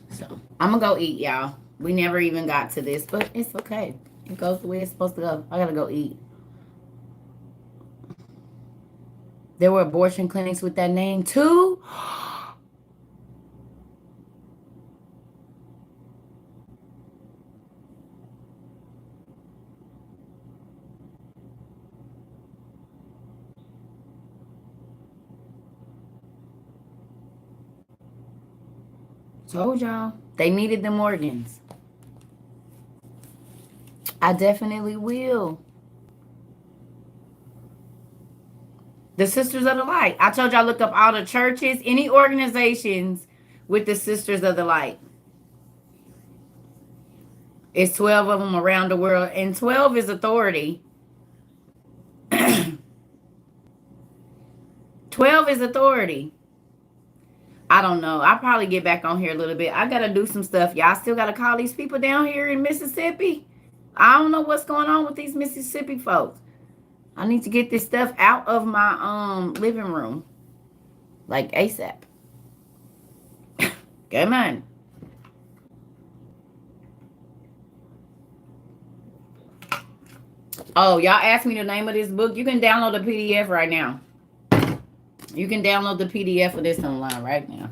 So I'm gonna go eat, y'all. We never even got to this, but it's okay. It goes the way it's supposed to go. I gotta go eat. There were abortion clinics with that name too. Told y'all. They needed them organs. I definitely will. The Sisters of the Light. I told y'all look up all the churches, any organizations with the Sisters of the Light. It's 12 of them around the world, and 12 is authority. 12 is authority. I don't know. I'll probably get back on here a little bit. I got to do some stuff. Y'all still got to call these people down here in Mississippi. I don't know what's going on with these Mississippi folks. I need to get this stuff out of my living room. Like ASAP. Come on. Oh, y'all asked me the name of this book. You can download the PDF right now. You can download the PDF of this online right now.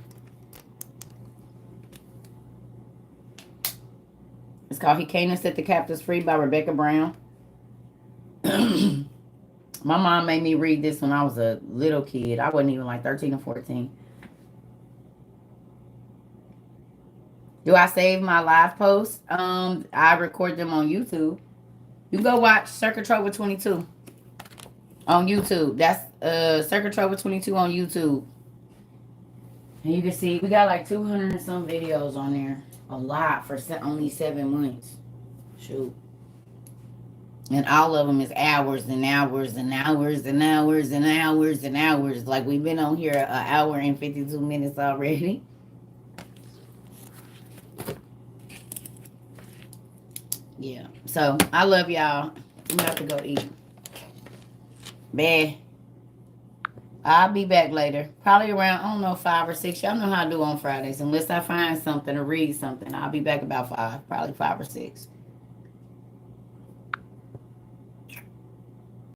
It's called He Came to Set the Captives Free by Rebecca Brown. My mom made me read this when I was a little kid. I wasn't even like 13 or 14. Do I save my live posts? I record them on YouTube. You go watch Circuit Trover 22 on YouTube. That's Circuit Trover 22 on YouTube. And you can see we got like 200 and some videos on there. A lot for only 7 months. Shoot. And all of them is hours and hours and hours and hours and hours and hours. Like we've been on here an hour and 52 minutes already. Yeah. So I love y'all. I'm about to go eat. Bye. I'll be back later. Probably around, I don't know, 5 or 6. Y'all know how I do on Fridays. Unless I find something or read something. I'll be back about 5. Probably 5 or 6.